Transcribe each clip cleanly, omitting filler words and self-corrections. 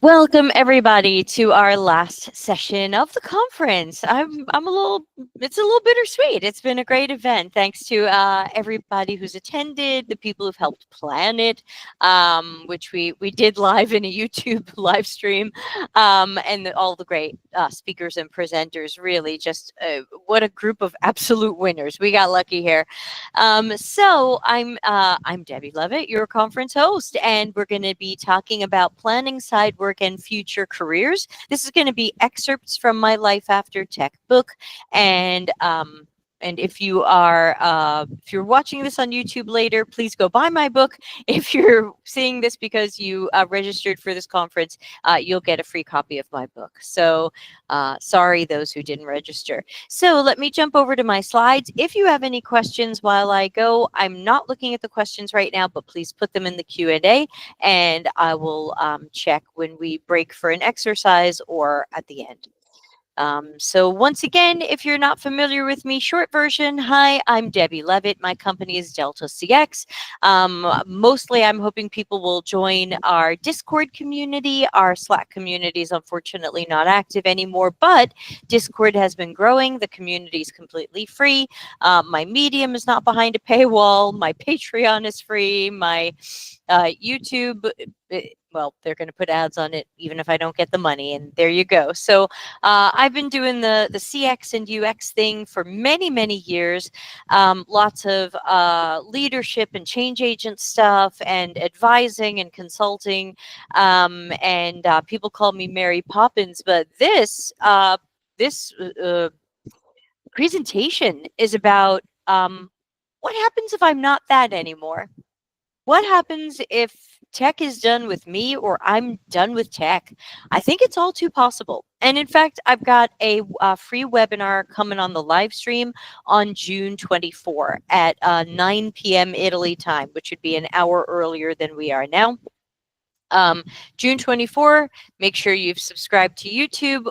Welcome everybody to our last session of the conference. I'm a little it's a little bittersweet. It's been a great event. Thanks to everybody who's attended, the people who've helped plan it, which we did live in a YouTube live stream, and all the great speakers and presenters. Really, just what a group of absolute winners. We got lucky here. I'm Debbie Levitt, your conference host, and we're going to be talking about planning side work and future careers. This is going to be excerpts from my Life After Tech book, and if you're watching this on YouTube later, please go buy my book. If you're seeing this because you registered for this conference, you'll get a free copy of my book. So sorry, those who didn't register. So let me jump over to my slides. If you have any questions while I go, I'm not looking at the questions right now, but please put them in the Q&A, and I will check when we break for an exercise or at the end. So once again, if you're not familiar with me, short version, hi, I'm Debbie Levitt. My company is Delta CX. Mostly I'm hoping people will join our Discord community. Our Slack community is unfortunately not active anymore, but Discord has been growing. The community is completely free. My Medium is not behind a paywall. My Patreon is free. My YouTube, well, they're going to put ads on it even if I don't get the money, and there you go. So I've been doing the CX and UX thing for many, many years. Lots of leadership and change agent stuff and advising and consulting. And people call me Mary Poppins, but this presentation is about what happens if I'm not that anymore? What happens if tech is done with me or I'm done with tech? I think it's all too possible. And in fact, I've got a free webinar coming on the live stream on June 24 at 9 p.m. Italy time, which would be an hour earlier than we are now. June 24, make sure you've subscribed to YouTube.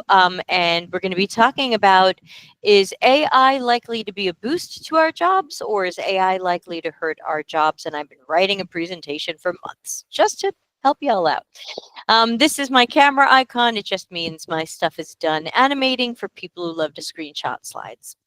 And we're going to be talking about, is AI likely to be a boost to our jobs, or is AI likely to hurt our jobs? And I've been writing a presentation for months just to help y'all out. This is my camera icon. It just means my stuff is done animating for people who love to screenshot slides.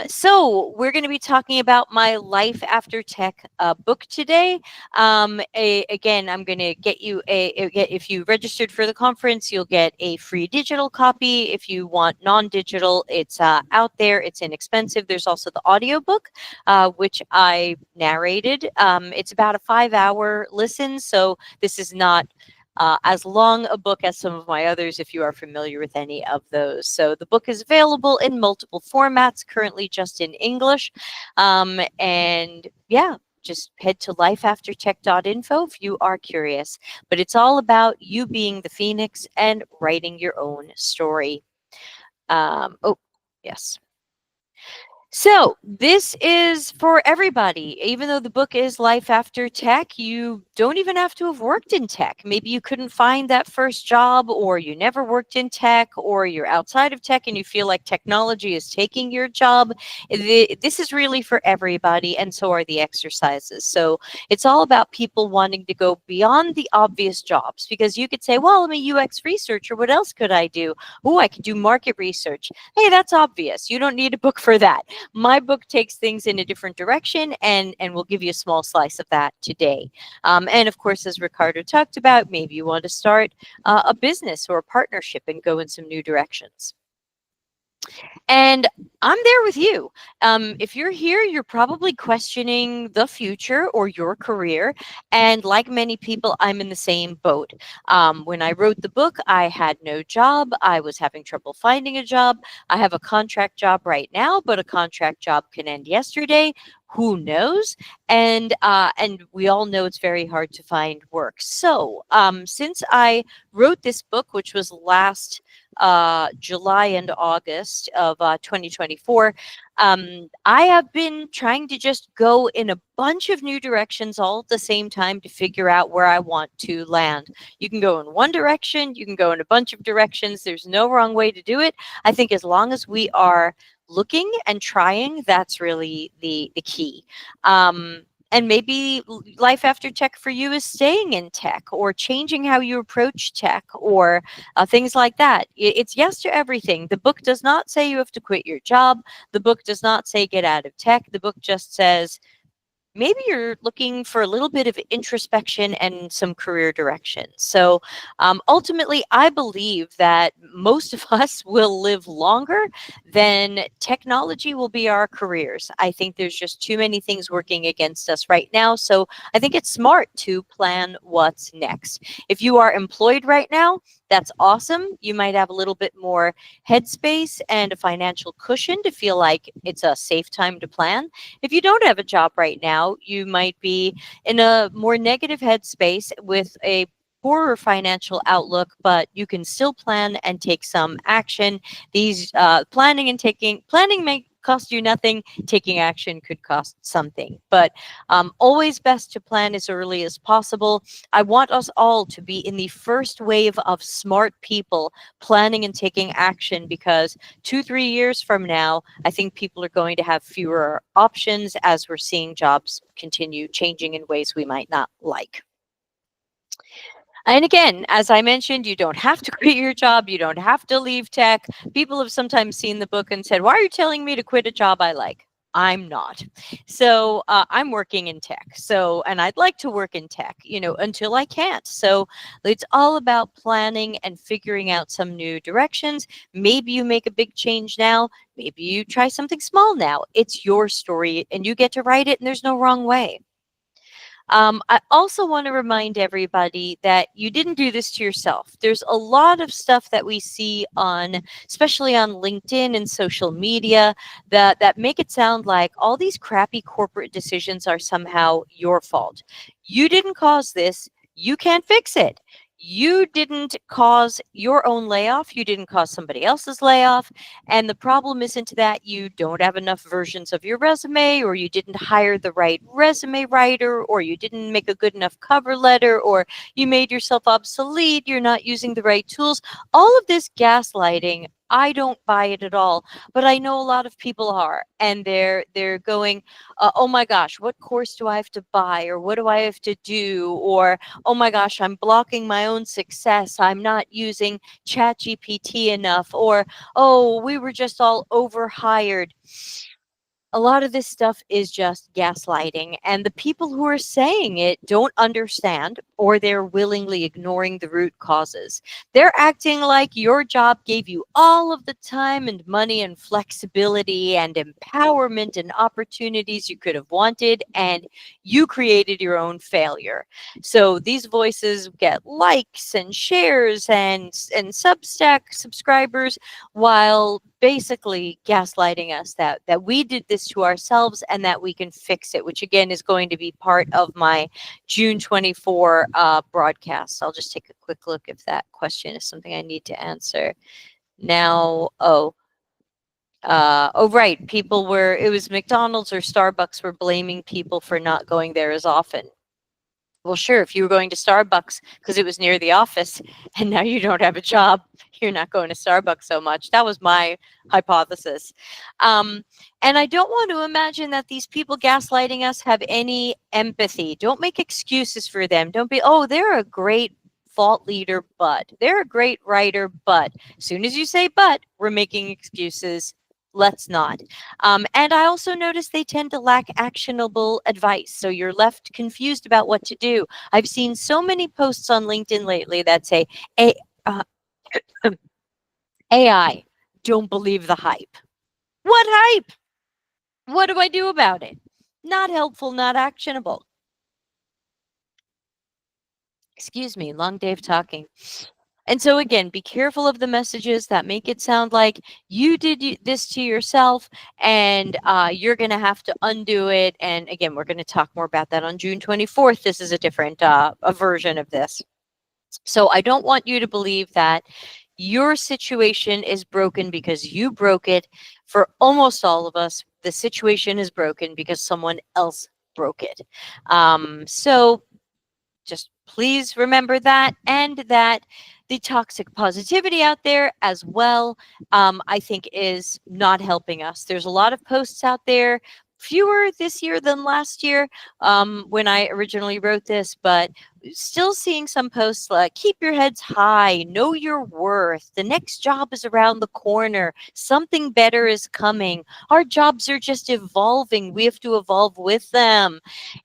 So we're going to be talking about my Life After Tech book today. Again, I'm going to get you if you registered for the conference, you'll get a free digital copy. If you want non-digital, it's out there. It's inexpensive. There's also the audiobook, which I narrated. It's about a 5-hour listen. So this is not as long a book as some of my others, if you are familiar with any of those. So the book is available in multiple formats, currently just in English. And yeah, just head to lifeaftertech.info if you are curious. But it's all about you being the phoenix and writing your own story. Oh, yes. So this is for everybody. Even though the book is Life After Tech, you don't even have to have worked in tech. Maybe you couldn't find that first job, or you never worked in tech, or you're outside of tech and you feel like technology is taking your job. This is really for everybody, and so are the exercises. So it's all about people wanting to go beyond the obvious jobs, because you could say, well, I'm a UX researcher. What else could I do? Oh, I could do market research. Hey, that's obvious. You don't need a book for that. My book takes things in a different direction, and we'll give you a small slice of that today. And of course, as Ricardo talked about, maybe you want to start a business or a partnership and go in some new directions. And I'm there with you. If you're here, you're probably questioning the future or your career. And like many people, I'm in the same boat. When I wrote the book, I had no job. I was having trouble finding a job. I have a contract job right now, but a contract job can end yesterday. Who knows? And we all know it's very hard to find work. So since I wrote this book, which was last July and August of 2024, I have been trying to just go in a bunch of new directions all at the same time to figure out where I want to land. You can go in one direction, you can go in a bunch of directions. There's no wrong way to do it. I think as long as we are looking and trying, that's really the key. And maybe life after tech for you is staying in tech or changing how you approach tech or things like that. It's yes to everything. The book does not say you have to quit your job. The book does not say get out of tech. The book just says maybe you're looking for a little bit of introspection and some career direction. So ultimately, I believe that most of us will live longer than technology will be our careers. I think there's just too many things working against us right now. So I think it's smart to plan what's next. If you are employed right now, that's awesome. You might have a little bit more headspace and a financial cushion to feel like it's a safe time to plan. If you don't have a job right now, you might be in a more negative headspace with a poorer financial outlook, but you can still plan and take some action. These planning may cost you nothing. Taking action could cost something, but always best to plan as early as possible. I want us all to be in the first wave of smart people planning and taking action because 2, 3 years from now, I think people are going to have fewer options as we're seeing jobs continue changing in ways we might not like. And again, as I mentioned, you don't have to quit your job. You don't have to leave tech. People have sometimes seen the book and said, why are you telling me to quit a job I like? I'm not. So I'm working in tech. So, and I'd like to work in tech, until I can't. So it's all about planning and figuring out some new directions. Maybe you make a big change now. Maybe you try something small now. It's your story and you get to write it, and there's no wrong way. I also want to remind everybody that you didn't do this to yourself. There's a lot of stuff that we see on, especially on LinkedIn and social media, that make it sound like all these crappy corporate decisions are somehow your fault. You didn't cause this. You can't fix it. You didn't cause your own layoff. You didn't cause somebody else's layoff. And the problem isn't that you don't have enough versions of your resume, or you didn't hire the right resume writer, or you didn't make a good enough cover letter, or you made yourself obsolete, you're not using the right tools. All of this gaslighting, I don't buy it at all, but I know a lot of people are, and they're going, oh my gosh, what course do I have to buy, or what do I have to do, or oh my gosh, I'm blocking my own success, I'm not using ChatGPT enough, or oh, we were just all overhired. A lot of this stuff is just gaslighting, and the people who are saying it don't understand, or they're willingly ignoring the root causes. They're acting like your job gave you all of the time and money and flexibility and empowerment and opportunities you could have wanted, and you created your own failure. So these voices get likes and shares and Substack subscribers, while basically gaslighting us that we did this to ourselves and that we can fix it, which again is going to be part of my June 24 broadcast. I'll just take a quick look if that question is something I need to answer now. Right, it was McDonald's or Starbucks were blaming people for not going there as often. Well, sure, if you were going to Starbucks because it was near the office and now you don't have a job, you're not going to Starbucks so much. That was my hypothesis. And I don't want to imagine that these people gaslighting us have any empathy. Don't make excuses for them. Don't be, oh, they're a great fault leader, but they're a great writer, but as soon as you say but, we're making excuses. Let's not. And I also notice they tend to lack actionable advice. So you're left confused about what to do. I've seen so many posts on LinkedIn lately that say, uh, AI, don't believe the hype. What hype? What do I do about it? Not helpful, not actionable. Excuse me, long day of talking. And so again, be careful of the messages that make it sound like you did this to yourself and you're going to have to undo it. And again, we're going to talk more about that on June 24th. This is a different a version of this. So I don't want you to believe that your situation is broken because you broke it. For almost all of us, the situation is broken because someone else broke it. So just please remember that, and that the toxic positivity out there as well, I think is not helping us. There's a lot of posts out there fewer this year than last year when I originally wrote this, but still seeing some posts like keep your heads high, know your worth. The next job is around the corner. Something better is coming. Our jobs are just evolving. We have to evolve with them.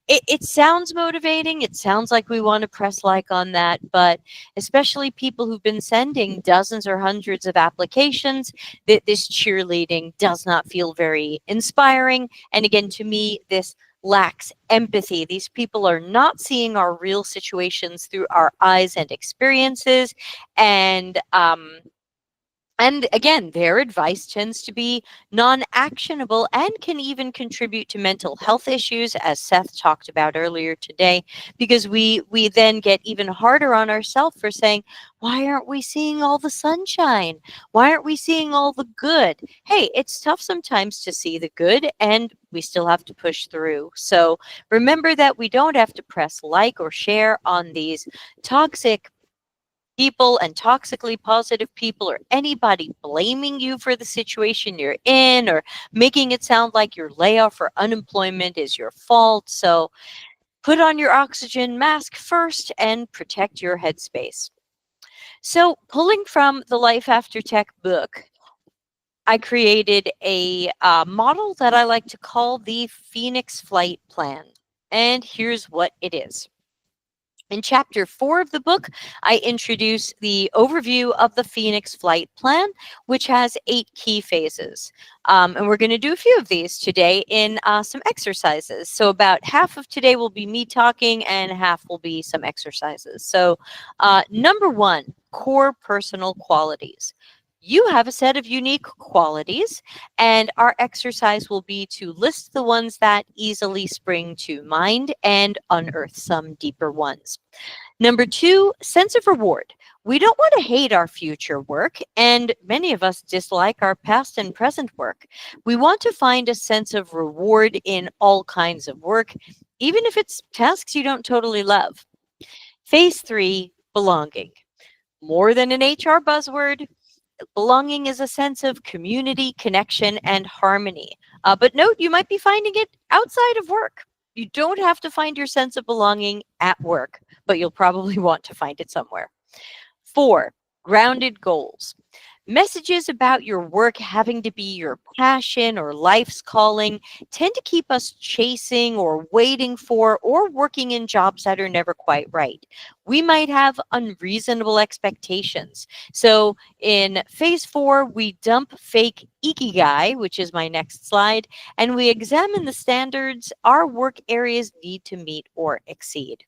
It sounds motivating. It sounds like we want to press like on that, but especially people who've been sending dozens or hundreds of applications, that this cheerleading does not feel very inspiring. And again, to me, this lacks empathy. These people are not seeing our real situations through our eyes and experiences. And again, their advice tends to be non actionable and can even contribute to mental health issues, as Seth talked about earlier today, because we then get even harder on ourselves for saying, why aren't we seeing all the sunshine? Why aren't we seeing all the good? Hey, it's tough sometimes to see the good, and we still have to push through. So remember that we don't have to press like or share on these toxic people and toxically positive people or anybody blaming you for the situation you're in or making it sound like your layoff or unemployment is your fault. So put on your oxygen mask first and protect your headspace. So, pulling from the Life After Tech book, I created a model that I like to call the Phoenix Flight Plan. And here's what it is. In chapter 4 of the book, I introduce the overview of the Phoenix Flight Plan, which has 8 key phases. And we're going to do a few of these today in some exercises. So, about half of today will be me talking, and half will be some exercises. So, number 1, core personal qualities. You have a set of unique qualities, and our exercise will be to list the ones that easily spring to mind and unearth some deeper ones. Number 2, sense of reward. We don't want to hate our future work, and many of us dislike our past and present work. We want to find a sense of reward in all kinds of work, even if it's tasks you don't totally love. Phase 3, belonging. More than an HR buzzword, belonging is a sense of community, connection, and harmony. But note, you might be finding it outside of work. You don't have to find your sense of belonging at work, but you'll probably want to find it somewhere. 4, grounded goals. Messages about your work having to be your passion or life's calling tend to keep us chasing or waiting for or working in jobs that are never quite right. We might have unreasonable expectations. So in phase 4, we dump fake ikigai, which is my next slide, and we examine the standards our work areas need to meet or exceed.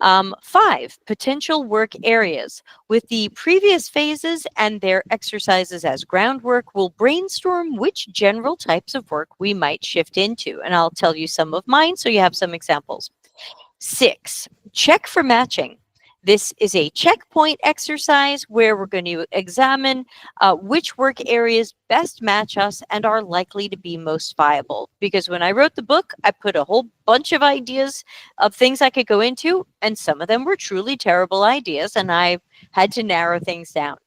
5, potential work areas. With the previous phases and their exercises as groundwork, we'll brainstorm which general types of work we might shift into. And I'll tell you some of mine so you have some examples. 6, check for matching. This is a checkpoint exercise where we're going to examine which work areas best match us and are likely to be most viable. Because when I wrote the book, I put a whole bunch of ideas of things I could go into, and some of them were truly terrible ideas, and I had to narrow things down.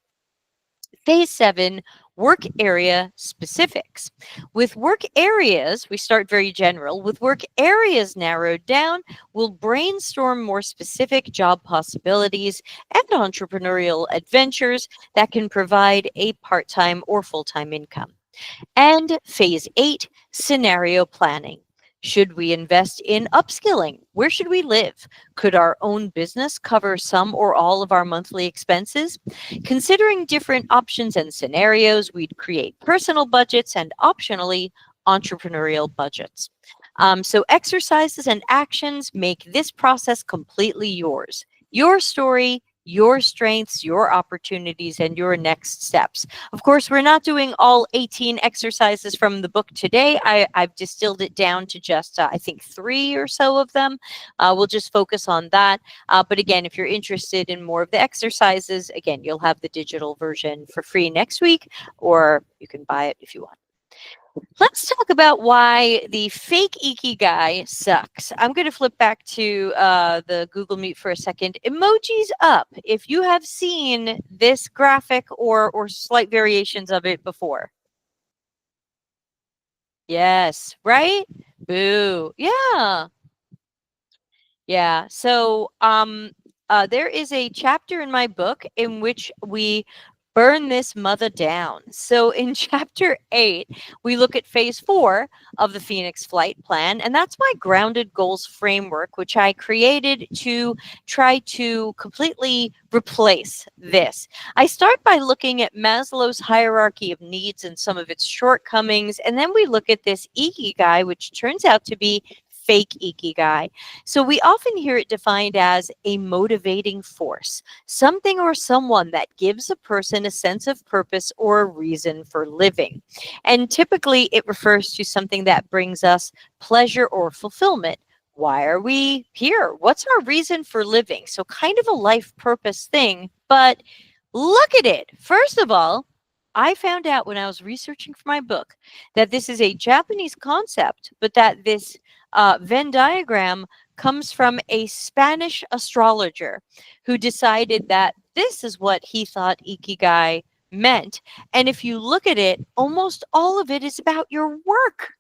Phase 7, work area specifics. With work areas, we start very general. With work areas narrowed down, we'll brainstorm more specific job possibilities and entrepreneurial adventures that can provide a part-time or full-time income. And phase 8, scenario planning. Should we invest in upskilling? Where should we live? Could our own business cover some or all of our monthly expenses? Considering different options and scenarios, we'd create personal budgets and optionally entrepreneurial budgets. So exercises and actions make this process completely yours. Your story, your strengths, your opportunities, and your next steps. Of course, we're not doing all 18 exercises from the book today. I've distilled it down to just, I think, 3 or so of them. We'll just focus on that. But again, if you're interested in more of the exercises, again, you'll have the digital version for free next week, or you can buy it if you want. Let's talk about why the fake ikigai sucks. I'm going to flip back to the Google Meet for a second. Emojis up if you have seen this graphic or slight variations of it before. Yes, right? Boo. Yeah. Yeah. So, there is a chapter in my book in which we burn this mother down. So, in chapter 8, we look at phase 4 of the Phoenix Flight Plan, and that's my grounded goals framework, which I created to try to completely replace this. I start by looking at Maslow's hierarchy of needs and some of its shortcomings, and then we look at this ikigai, which turns out to be fake ikigai. So we often hear it defined as a motivating force, something or someone that gives a person a sense of purpose or a reason for living. And typically it refers to something that brings us pleasure or fulfillment. Why are we here? What's our reason for living? So, kind of a life purpose thing, but look at it. First of all, I found out when I was researching for my book that this is a Japanese concept, but that this Venn diagram comes from a Spanish astrologer who decided that this is what he thought ikigai meant. And if you look at it, almost all of it is about your work.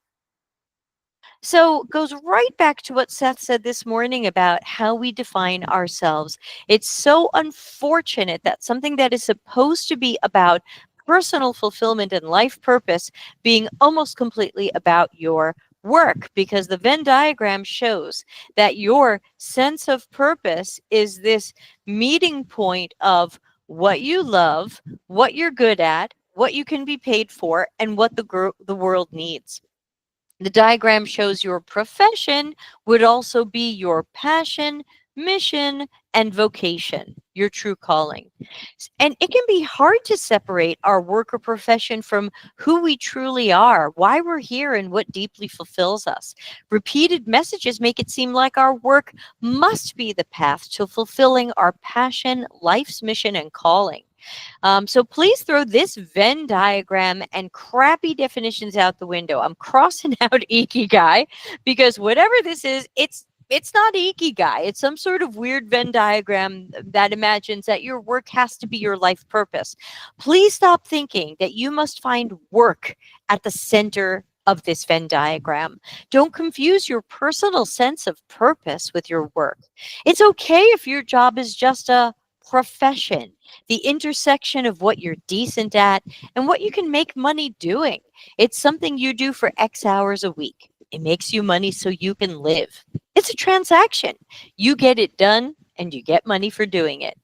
So goes right back to what Seth said this morning about how we define ourselves. It's so unfortunate that something that is supposed to be about personal fulfillment and life purpose being almost completely about your work, because the Venn diagram shows that your sense of purpose is this meeting point of what you love, what you're good at, what you can be paid for, and what the world needs. The diagram shows your profession would also be your passion, mission, and vocation, your true calling. And it can be hard to separate our work or profession from who we truly are, why we're here, and what deeply fulfills us. Repeated messages make it seem like our work must be the path to fulfilling our passion, life's mission, and calling. So please throw this Venn diagram and crappy definitions out the window. I'm crossing out ikigai because whatever this is, it's not ikigai. It's some sort of weird Venn diagram that imagines that your work has to be your life purpose. Please stop thinking that you must find work at the center of this Venn diagram. Don't confuse your personal sense of purpose with your work. It's okay if your job is just a profession, the intersection of what you're decent at and what you can make money doing. It's something you do for X hours a week. It makes you money so you can live. It's a transaction. You get it done and you get money for doing it.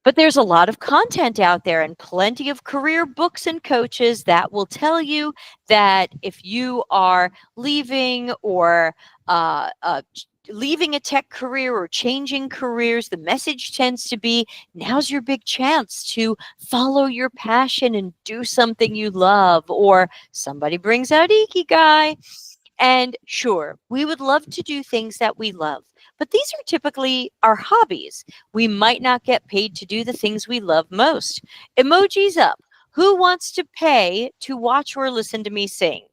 But there's a lot of content out there and plenty of career books and coaches that will tell you that if you are leaving or leaving a tech career or changing careers, the message tends to be now's your big chance to follow your passion and do something you love, or somebody brings out ikigai. And sure, we would love to do things that we love, but these are typically our hobbies. We might not get paid to do the things we love most. Emojis up. Who wants to pay to watch or listen to me sing?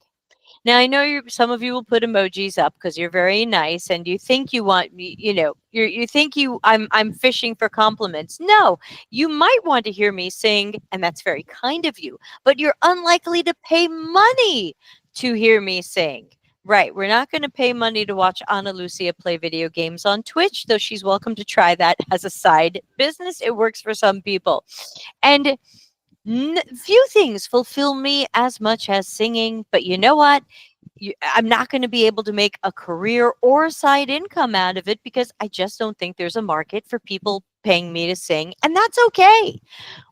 Now I know some of you will put emojis up because you're very nice and you think you want me, you think I'm fishing for compliments. No, you might want to hear me sing, and that's very kind of you, but you're unlikely to pay money to hear me sing. Right, we're not going to pay money to watch Ana Lucia play video games on Twitch, though she's welcome to try that as a side business. It works for some people. And few things fulfill me as much as singing, but you know what? I'm not going to be able to make a career or a side income out of it because I just don't think there's a market for people paying me to sing, and that's okay.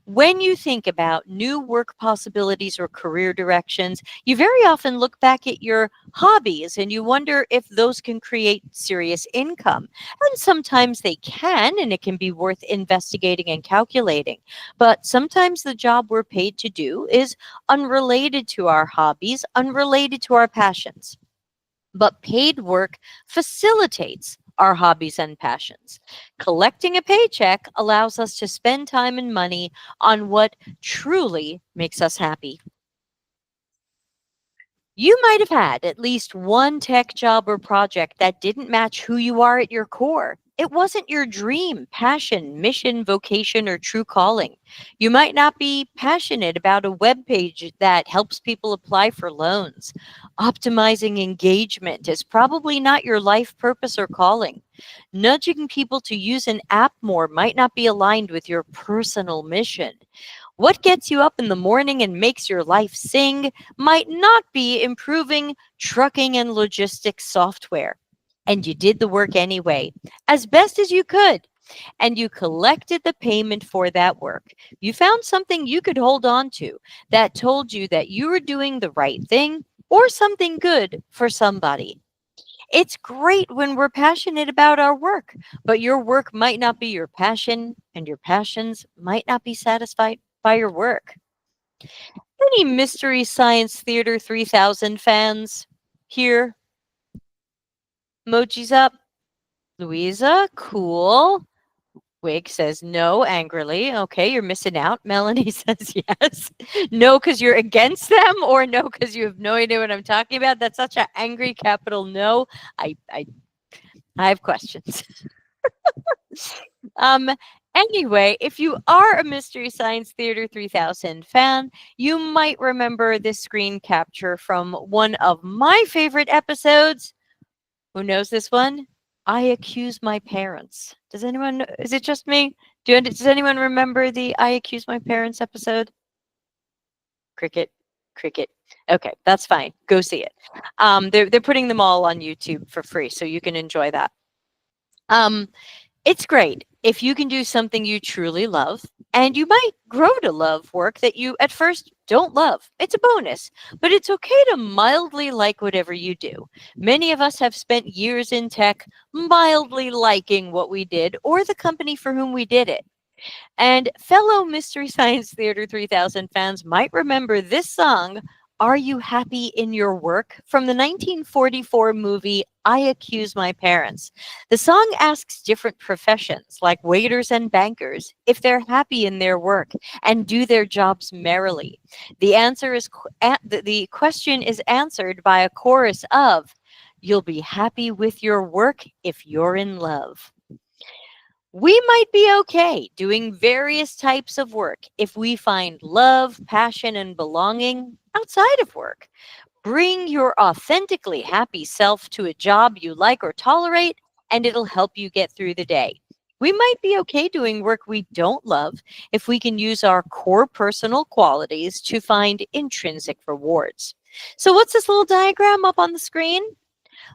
When you think about new work possibilities or career directions, you very often look back at your hobbies and you wonder if those can create serious income. And sometimes they can, and it can be worth investigating and calculating. But sometimes the job we're paid to do is unrelated to our hobbies, unrelated to our passions. But paid work facilitates our hobbies and passions. Collecting a paycheck allows us to spend time and money on what truly makes us happy. You might have had at least one tech job or project that didn't match who you are at your core. it wasn't your dream, passion, mission, vocation, or true calling. You might not be passionate about a web page that helps people apply for loans. Optimizing engagement is probably not your life purpose or calling. Nudging people to use an app more might not be aligned with your personal mission. What gets you up in the morning and makes your life sing might not be improving trucking and logistics software. And you did the work anyway, as best as you could, and you collected the payment for that work. You found something you could hold on to that told you that you were doing the right thing or something good for somebody. It's great when we're passionate about our work, but your work might not be your passion, and your passions might not be satisfied by your work. Any Mystery Science Theater 3000 fans here? Emojis up. Louisa, cool. Wig says no angrily. Okay, you're missing out. Melanie says yes. No, because you're against them, or no, because you have no idea what I'm talking about. That's such an angry capital no. I I, I have questions. Um, anyway, if you are a Mystery Science Theater 3000 fan, you might remember this screen capture from one of my favorite episodes. Who knows this one? I Accuse My Parents. Does anyone know? Is it just me? Does anyone remember the I Accuse My Parents episode? Cricket, cricket. Okay, that's fine. Go see it. They're putting them all on YouTube for free, so you can enjoy that. Um, It's great if you can do something you truly love, and you might grow to love work that you at first don't love. It's a bonus, but it's okay to mildly like whatever you do. Many of us have spent years in tech mildly liking what we did or the company for whom we did it. And fellow Mystery Science Theater 3000 fans might remember this song, Are You Happy in Your Work? From the 1944 movie I Accuse My Parents. The song asks different professions, like waiters and bankers, if they're happy in their work and do their jobs merrily. The answer is the question is answered by a chorus of, You'll be happy with your work if you're in love. We might be okay doing various types of work if we find love, passion, and belonging outside of work. Bring your authentically happy self to a job you like or tolerate, and it'll help you get through the day. We might be okay doing work we don't love if we can use our core personal qualities to find intrinsic rewards. So, what's this little diagram up on the screen?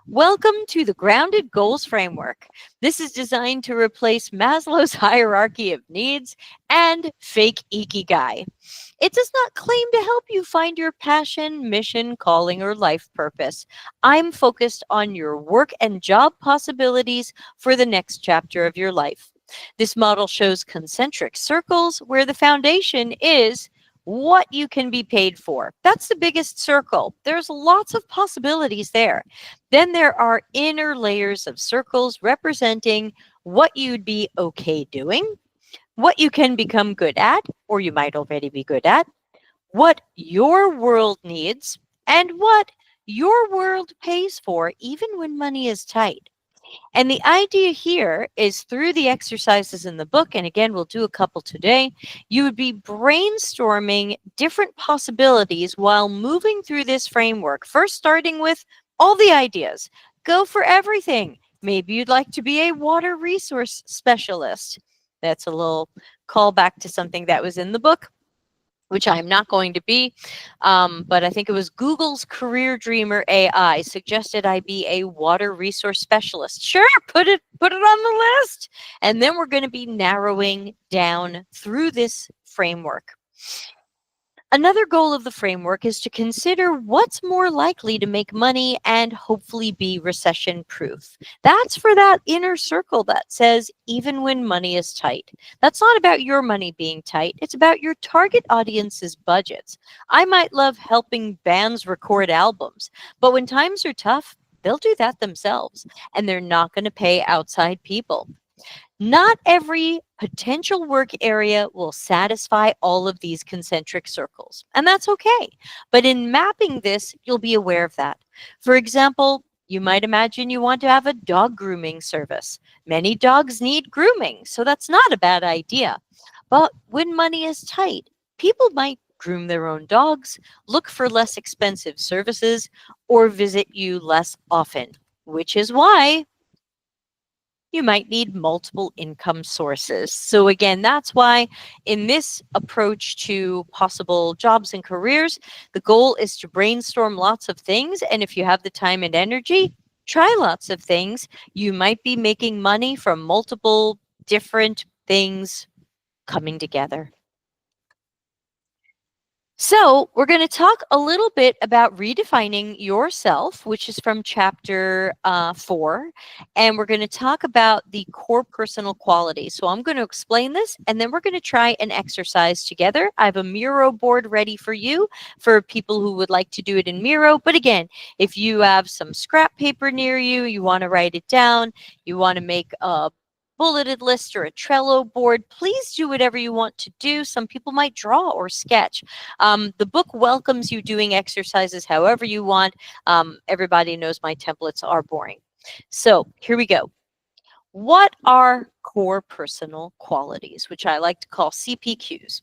Welcome to the Grounded Goals Framework. This is designed to replace Maslow's hierarchy of needs and fake ikigai. It does not claim to help you find your passion, mission, calling, or life purpose. I'm focused on your work and job possibilities for the next chapter of your life. This model shows concentric circles where the foundation is what you can be paid for. That's the biggest circle. There's lots of possibilities there. Then there are inner layers of circles representing what you'd be okay doing, what you can become good at, or you might already be good at, what your world needs, and what your world pays for, even when money is tight. And the idea here is through the exercises in the book, and again, we'll do a couple today, you would be brainstorming different possibilities while moving through this framework. First, starting with all the ideas. Go for everything. Maybe you'd like to be a water resource specialist. That's a little callback to something that was in the book, which I'm not going to be. But I think it was Google's Career Dreamer AI suggested I be a water resource specialist. Sure, put it on the list. And then we're going to be narrowing down through this framework. Another goal of the framework is to consider what's more likely to make money and hopefully be recession proof. That's for that inner circle that says, even when money is tight. That's not about your money being tight. It's about your target audience's budgets. I might love helping bands record albums, but when times are tough, they'll do that themselves, and they're not going to pay outside people. Not every potential work area will satisfy all of these concentric circles, and that's okay. But in mapping this, you'll be aware of that. For example, You might imagine you want to have a dog grooming service. Many dogs need grooming, so that's not a bad idea. But when money is tight, people might groom their own dogs, look for less expensive services, or visit you less often, which is why you might need multiple income sources. So, again, that's why in this approach to possible jobs and careers, the goal is to brainstorm lots of things. And if you have the time and energy, try lots of things. You might be making money from multiple different things coming together. So, we're going to talk a little bit about redefining yourself, which is from chapter 4. And we're going to talk about the core personal qualities. So, I'm going to explain this and then we're going to try an exercise together. I have a Miro board ready for you for people who would like to do it in Miro. But again, if you have some scrap paper near you, you want to write it down, you want to make a bulleted list or a Trello board, please do whatever you want to do. Some people might draw or sketch. The book welcomes you doing exercises however you want. Everybody knows my templates are boring. So here we go. What are core personal qualities, which I like to call CPQs?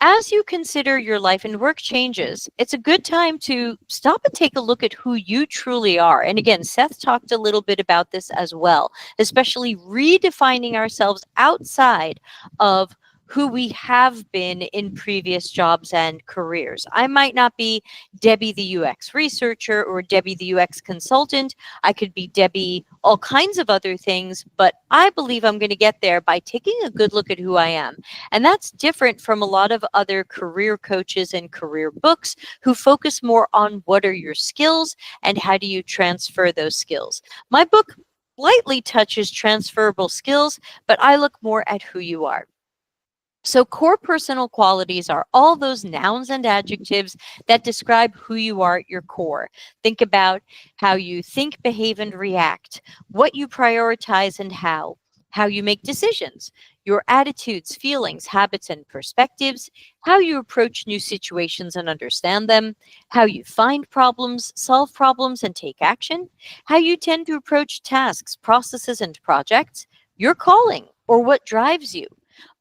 As you consider your life and work changes, it's a good time to stop and take a look at who you truly are. And again, Seth talked a little bit about this as well, especially redefining ourselves outside of who we have been in previous jobs and careers. I might not be Debbie the UX researcher or Debbie the UX consultant. I could be Debbie all kinds of other things, but I believe I'm going to get there by taking a good look at who I am. And that's different from a lot of other career coaches and career books who focus more on what are your skills and how do you transfer those skills. My book lightly touches transferable skills, but I look more at who you are. So, core personal qualities are all those nouns and adjectives that describe who you are at your core. Think about how you think, behave, and react, what you prioritize and how you make decisions, your attitudes, feelings, habits, and perspectives, how you approach new situations and understand them, how you find problems, solve problems, and take action, how you tend to approach tasks, processes, and projects, your calling, or what drives you.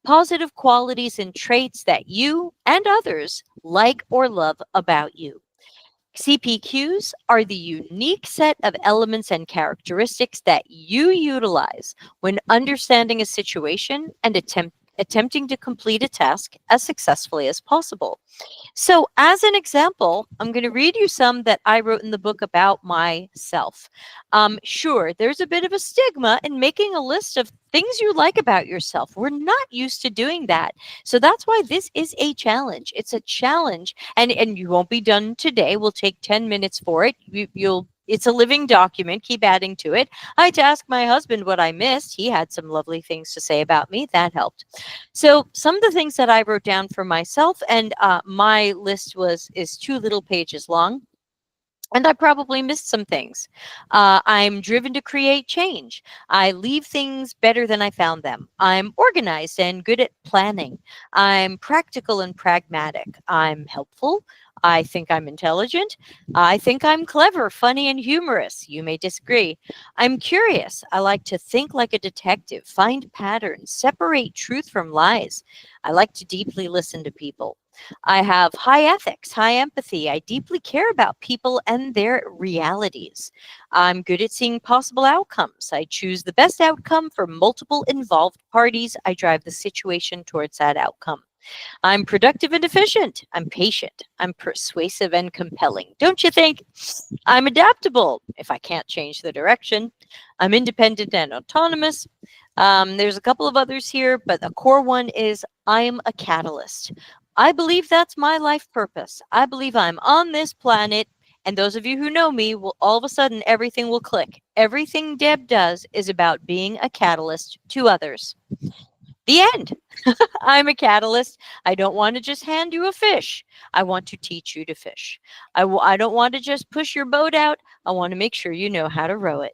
Positive qualities and traits that you and others like or love about you. CPQs are the unique set of elements and characteristics that you utilize when understanding a situation and attempting to complete a task as successfully as possible. So, as an example, I'm going to read you some that I wrote in the book about myself. Sure, there's a bit of a stigma in making a list of things you like about yourself. We're not used to doing that. So that's why this is a challenge. It's a challenge, and you won't be done today. We'll take 10 minutes for it. You'll it's a living document. Keep adding to it. I had to ask my husband what I missed. He had some lovely things to say about me. That helped. So some of the things that I wrote down for myself, and my list is 2 little pages long. And I probably missed some things. I'm driven to create change. I leave things better than I found them. I'm organized and good at planning. I'm practical and pragmatic. I'm helpful. I think I'm intelligent. I think I'm clever, funny, and humorous. You may disagree. I'm curious. I like to think like a detective, find patterns, separate truth from lies. I like to deeply listen to people. I have high ethics, high empathy. I deeply care about people and their realities. I'm good at seeing possible outcomes. I choose the best outcome for multiple involved parties. I drive the situation towards that outcome. I'm productive and efficient. I'm patient. I'm persuasive and compelling. Don't you think? I'm adaptable if I can't change the direction. I'm independent and autonomous. There's a couple of others here, but the core one is I'm a catalyst. I believe that's my life purpose. I believe I'm on this planet, and those of you who know me will all of a sudden everything will click. Everything Deb does is about being a catalyst to others. The end. I'm a catalyst. I don't want to just hand you a fish. I want to teach you to fish. I don't want to just push your boat out. I want to make sure you know how to row it.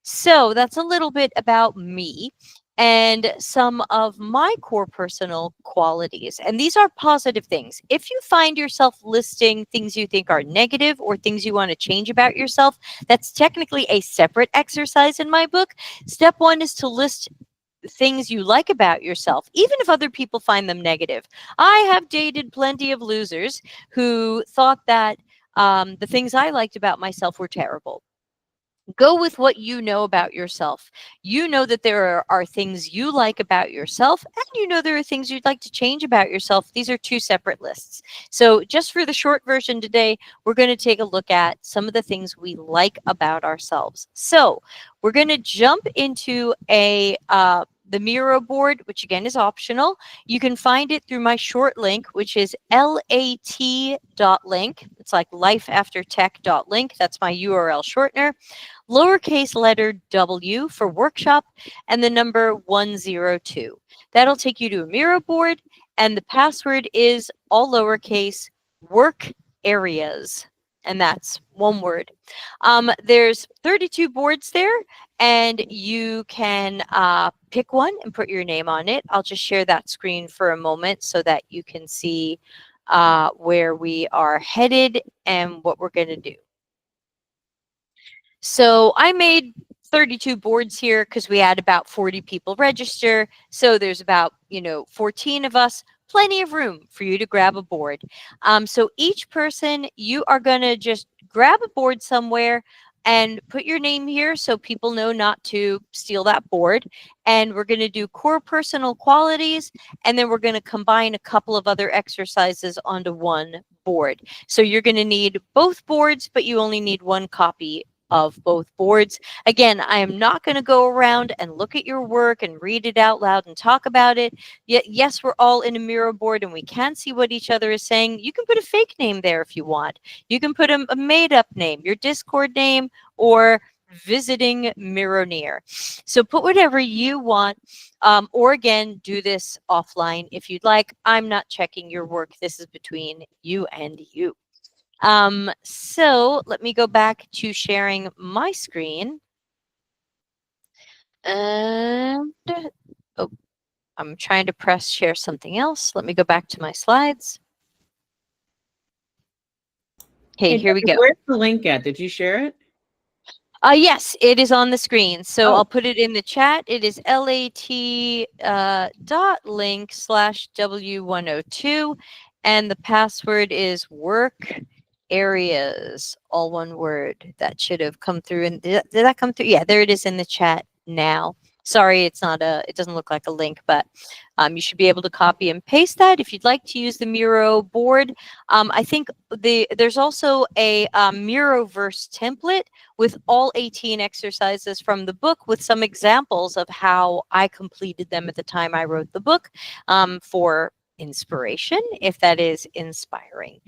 So that's a little bit about me. and some of my core personal qualities. And these are positive things. If you find yourself listing things you think are negative or things you want to change about yourself, that's technically a separate exercise in my book. Step one is to list things you like about yourself, even if other people find them negative. I have dated plenty of losers who thought that the things I liked about myself were terrible. Go with what you know about yourself. You know that there are things you like about yourself, and you know there are things you'd like to change about yourself. These are two separate lists. So, just for the short version today, we're going to take a look at some of the things we like about ourselves. So, we're going to jump into the Miro board, which again is optional. You can find it through my short link, which is lat.link. It's like lifeaftertech.link. That's my URL shortener. Lowercase letter W for workshop and the number 102. That'll take you to a Miro board, and the password is all lowercase work areas. And that's one word. There's 32 boards there, and you can pick one and put your name on it. I'll just share that screen for a moment so that you can see where we are headed and what we're going to do. So I made 32 boards here because we had about 40 people register. So there's about, 14 of us, plenty of room for you to grab a board. So each person, you are going to just grab a board somewhere and put your name here so people know not to steal that board. And we're going to do core personal qualities, and then we're going to combine a couple of other exercises onto one board. So you're going to need both boards, but you only need one copy of both boards. Again, I am not going to go around and look at your work and read it out loud and talk about it. Yet, yes, we're all in a Miro board and we can see what each other is saying. You can put a fake name there if you want. You can put a made-up name, your Discord name, or visiting Mironeer. So put whatever you want, or again, do this offline if you'd like. I'm not checking your work. This is between you and you. So let me go back to sharing my screen. And oh, I'm trying to press share something else. Let me go back to my slides. Okay, here we go. Where's the link at? Did you share it? Yes, it is on the screen. So I'll put it in the chat. It is lat.link/W102. And the password is work areas, all one word. That should have come through. And did that come through? Yeah, there it is in the chat now. Sorry, it doesn't look like a link, but you should be able to copy and paste that if you'd like to use the Miro board. I think there's also a Miroverse template with all 18 exercises from the book with some examples of how I completed them at the time I wrote the book for inspiration, if that is inspiring.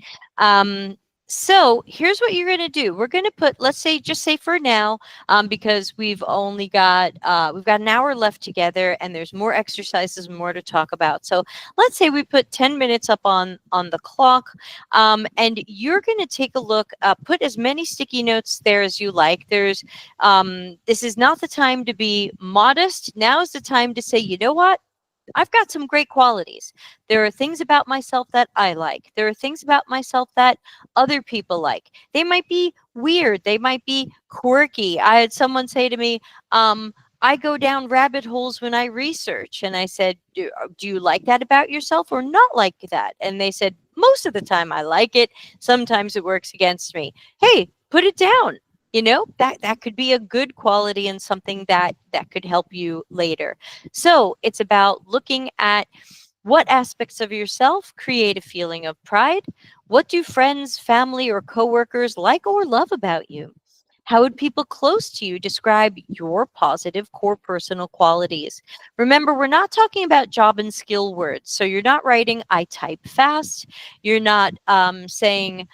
So here's what you're going to do. We're going to put, just say for now, because we've got an hour left together and there's more exercises, more to talk about. So let's say we put 10 minutes up on the clock, and you're going to take a look, put as many sticky notes there as you like. This is not the time to be modest. Now is the time to say, you know what? I've got some great qualities. There are things about myself that I like. There are things about myself that other people like. They might be weird. They might be quirky. I had someone say to me, I go down rabbit holes when I research. And I said, do you like that about yourself or not like that? And they said, most of the time I like it. Sometimes it works against me. Hey, put it down. That could be a good quality and something that could help you later. So it's about looking at what aspects of yourself create a feeling of pride. What do friends, family, or coworkers like or love about you? How would people close to you describe your positive core personal qualities? Remember, we're not talking about job and skill words. So you're not writing, I type fast. You're not saying,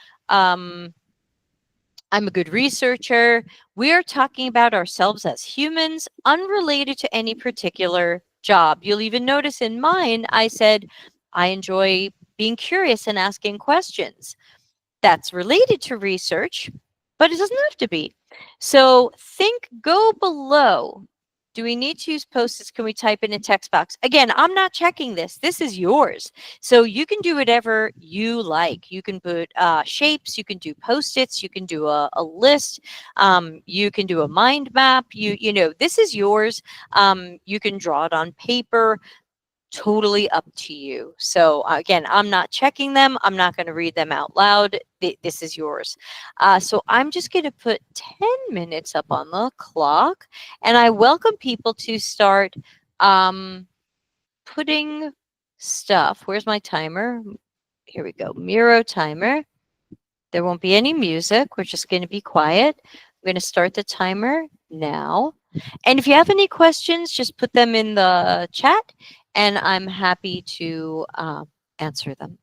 I'm a good researcher. We are talking about ourselves as humans, unrelated to any particular job. You'll even notice in mine, I said, I enjoy being curious and asking questions. That's related to research, but it doesn't have to be. So go below Do we need to use post-its? Can we type in a text box? Again, I'm not checking this. This is yours. So you can do whatever you like. You can put shapes, you can do post-its, you can do a list, you can do a mind map. This is yours. You can draw it on paper, totally up to you. So again, I'm not checking them. I'm not going to read them out loud. This is yours. So I'm just going to put 10 minutes up on the clock, and I welcome people to start putting stuff. Where's my timer? Here we go. Miro timer. There won't be any music. We're just going to be quiet. I'm going to start the timer now. And if you have any questions, just put them in the chat and I'm happy to answer them.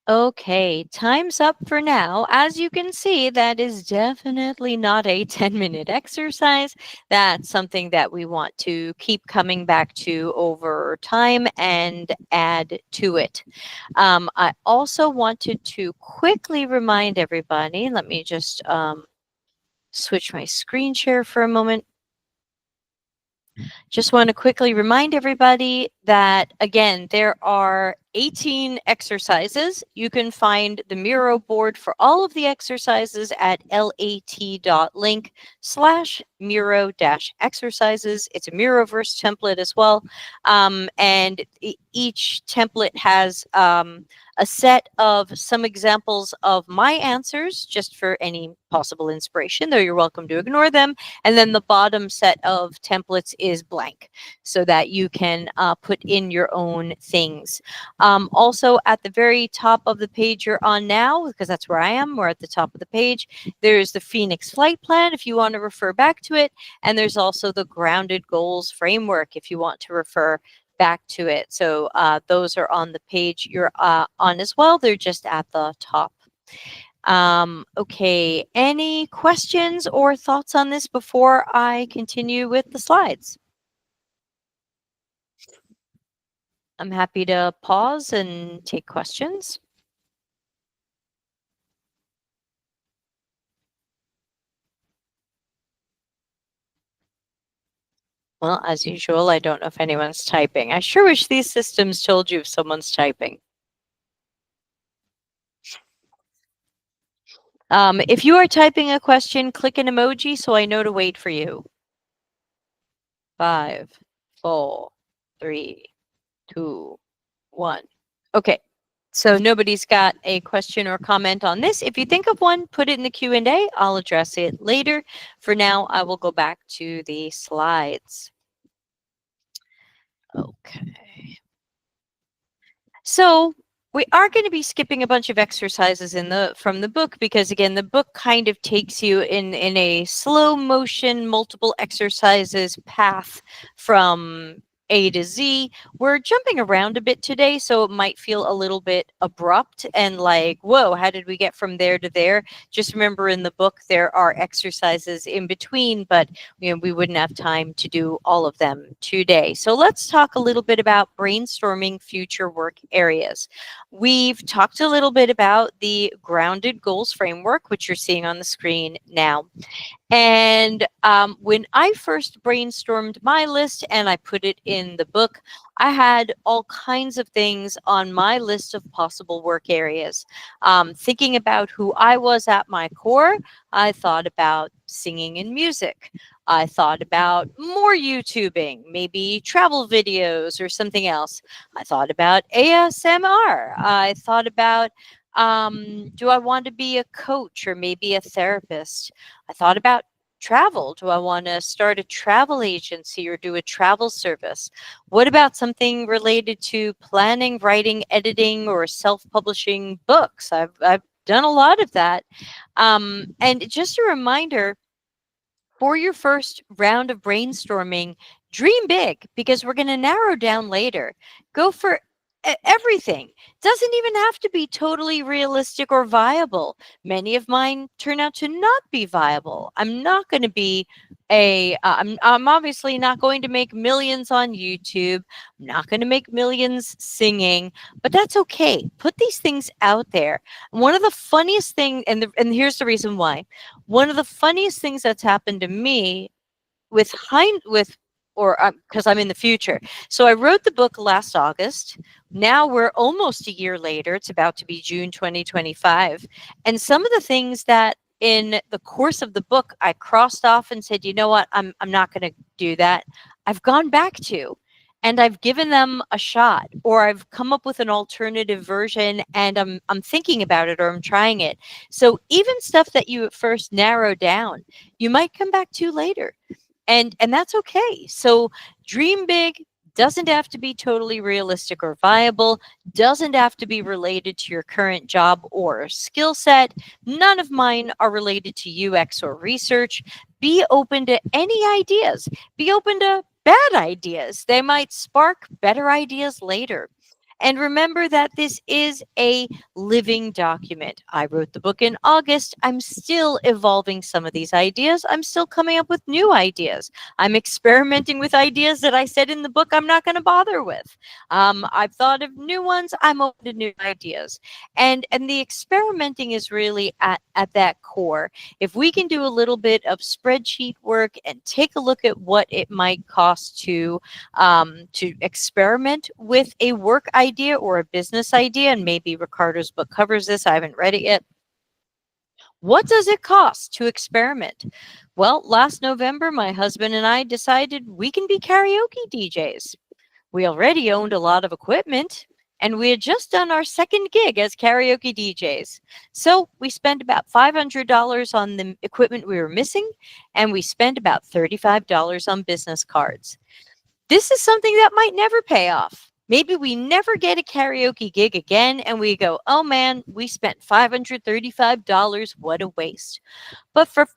Okay, time's up for now. As you can see, that is definitely not a 10-minute exercise. That's something that we want to keep coming back to over time and add to it. I also wanted to quickly remind everybody, let me just switch my screen share for a moment. Just want to quickly remind everybody that, again, there are 18 exercises. You can find the Miro board for all of the exercises at lat.link/Miro-exercises. It's a Miroverse template as well. And each template has a set of some examples of my answers just for any possible inspiration, though you're welcome to ignore them. And then the bottom set of templates is blank so that you can put in your own things. Also, at the very top of the page you're on now, because that's where I am, we're at the top of the page, there's the Phoenix Flight Plan if you want to refer back to it. And there's also the Grounded Goals Framework if you want to refer back to it. So those are on the page you're on as well. They're just at the top. Okay, any questions or thoughts on this before I continue with the slides? I'm happy to pause and take questions. Well, as usual, I don't know if anyone's typing. I sure wish these systems told you if someone's typing. If you are typing a question, click an emoji so I know to wait for you. 5, 4, 3, 2, 1. Okay. So nobody's got a question or comment on this. If you think of one, put it in the Q&A. I'll address it later. For now, I will go back to the slides. Okay. So we are going to be skipping a bunch of exercises from the book because, again, the book kind of takes you in a slow motion, multiple exercises path from A to Z. We're jumping around a bit today, so it might feel a little bit abrupt and like, whoa, how did we get from there to there? Just remember, in the book there are exercises in between, but we wouldn't have time to do all of them today. So let's talk a little bit about brainstorming future work areas. We've talked a little bit about the grounded goals framework, which you're seeing on the screen now. And when I first brainstormed my list and I put it in the book, I had all kinds of things on my list of possible work areas. Thinking about who I was at my core, I thought about singing and music. I thought about more YouTubing, maybe travel videos or something else. I thought about ASMR. I thought about, do I want to be a coach or maybe a therapist? I thought about travel. Do I want to start a travel agency or do a travel service? What about something related to planning, writing, editing, or self-publishing books? I've done a lot of that. And just a reminder, for your first round of brainstorming, dream big because we're going to narrow down later. Go for everything. Doesn't even have to be totally realistic or viable. Many of mine turn out to not be viable. I'm not going to be I'm obviously not going to make millions on YouTube. I'm not going to make millions singing, but that's okay. Put these things out there. One of the funniest things, and here's the reason why. One of the funniest things that's happened to me with or because I'm in the future. So I wrote the book last August. Now we're almost a year later. It's about to be June 2025. And some of the things that in the course of the book I crossed off and said, you know what, I'm not going to do that. I've gone back to and I've given them a shot, or I've come up with an alternative version and I'm thinking about it, or I'm trying it. So even stuff that you at first narrow down, you might come back to later. And that's okay. So dream big. Doesn't have to be totally realistic or viable, doesn't have to be related to your current job or skill set. None of mine are related to UX or research. Be open to any ideas. Be open to bad ideas. They might spark better ideas later. And remember that this is a living document. I wrote the book in August. I'm still evolving some of these ideas. I'm still coming up with new ideas. I'm experimenting with ideas that I said in the book I'm not going to bother with. I've thought of new ones. I'm open to new ideas. And the experimenting is really at that core. If we can do a little bit of spreadsheet work and take a look at what it might cost to experiment with a work idea or a business idea, and maybe Ricardo's book covers this. I haven't read it yet. What does it cost to experiment? Well, last November, my husband and I decided we can be karaoke DJs. We already owned a lot of equipment, and we had just done our second gig as karaoke DJs. So we spent about $500 on the equipment we were missing, and we spent about $35 on business cards. This is something that might never pay off. Maybe we never get a karaoke gig again and we go, oh man, we spent $535. What a waste. But for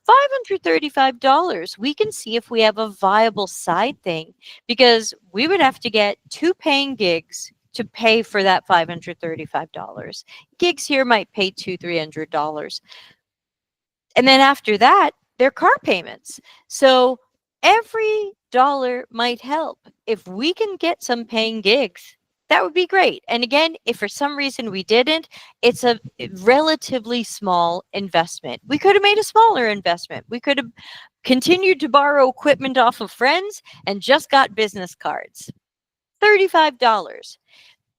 $535, we can see if we have a viable side thing because we would have to get 2 paying gigs to pay for that $535. Gigs here might pay $200-$300. And then after that, they're car payments. So every dollar might help. If we can get some paying gigs, that would be great. And again, if for some reason we didn't, it's a relatively small investment. We could have made a smaller investment. We could have continued to borrow equipment off of friends and just got business cards. $35.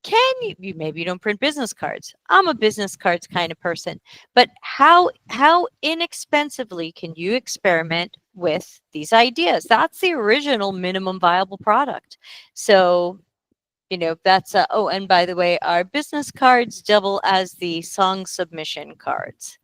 Can you maybe you don't print business cards? I'm a business cards kind of person, but how inexpensively can you experiment with these ideas? That's the original minimum viable product. So that's oh, and by the way, our business cards double as the song submission cards.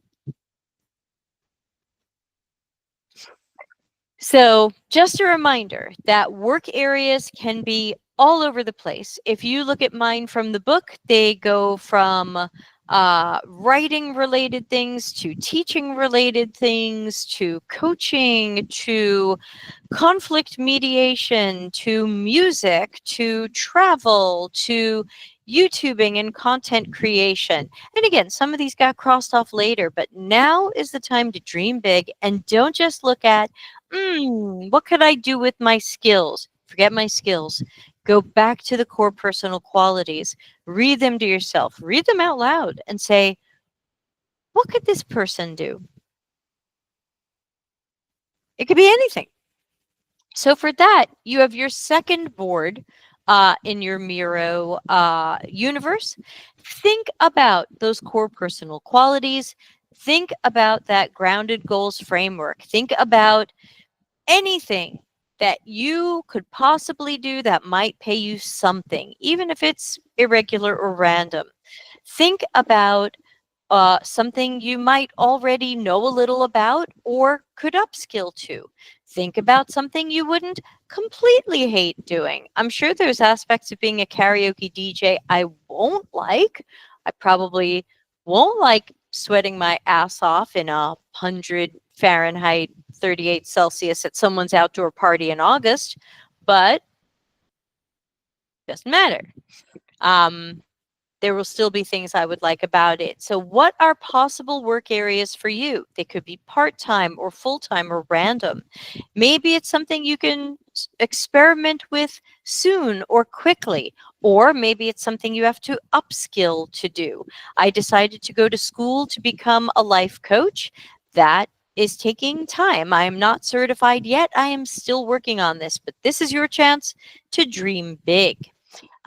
So just a reminder that work areas can be all over the place. If you look at mine from the book, they go from writing related things to teaching related things to coaching to conflict mediation to music to travel to YouTubing and content creation. And again, some of these got crossed off later, but now is the time to dream big and don't just look at, what could I do with my skills? Forget my skills. Go back to the core personal qualities. Read them to yourself. Read them out loud and say, what could this person do? It could be anything. So for that, you have your second board in your Miro universe. Think about those core personal qualities. Think about that grounded goals framework. Think about anything that you could possibly do that might pay you something, even if it's irregular or random. Think about something you might already know a little about or could upskill to. Think about something you wouldn't completely hate doing. I'm sure there's aspects of being a karaoke DJ I won't like. I probably won't like sweating my ass off in 100 Fahrenheit, 38 Celsius at someone's outdoor party in August, but doesn't matter. There will still be things I would like about it. So what are possible work areas for you? They could be part-time or full-time or random. Maybe it's something you can experiment with soon or quickly, or maybe it's something you have to upskill to do. I decided to go to school to become a life coach. That is taking time. I am not certified yet. I am still working on this, but this is your chance to dream big.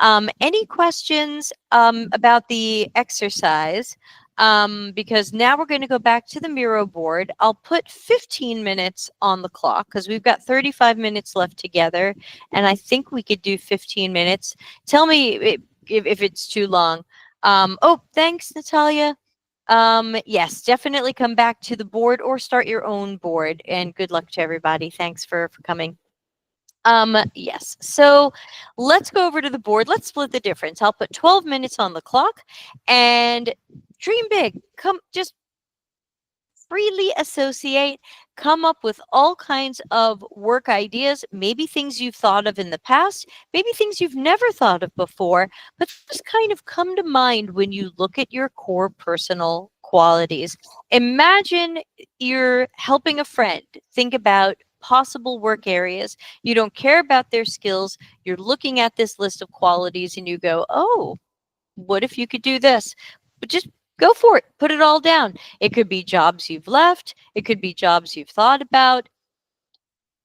Any questions about the exercise? Because now we're going to go back to the Miro board. I'll put 15 minutes on the clock because we've got 35 minutes left together, and I think we could do 15 minutes. Tell me if it's too long. Oh, thanks, Natalia. Yes, definitely come back to the board or start your own board, and good luck to everybody. Thanks for coming. Yes. So let's go over to the board. Let's split the difference. I'll put 12 minutes on the clock and dream big. Come, just freely associate, come up with all kinds of work ideas, maybe things you've thought of in the past, maybe things you've never thought of before, but just kind of come to mind when you look at your core personal qualities. Imagine you're helping a friend think about possible work areas. You don't care about their skills. You're looking at this list of qualities and you go, oh, what if you could do this? But just go for it. Put it all down. It could be jobs you've left, it could be jobs you've thought about.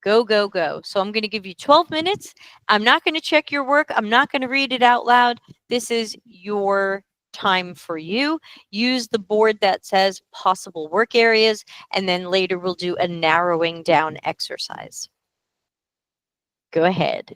Go, go, go. So I'm going to give you 12 minutes. I'm not going to check your work. I'm not going to read it out loud. This is your time for you. Use the board that says possible work areas, and then later we'll do a narrowing down exercise. Go ahead.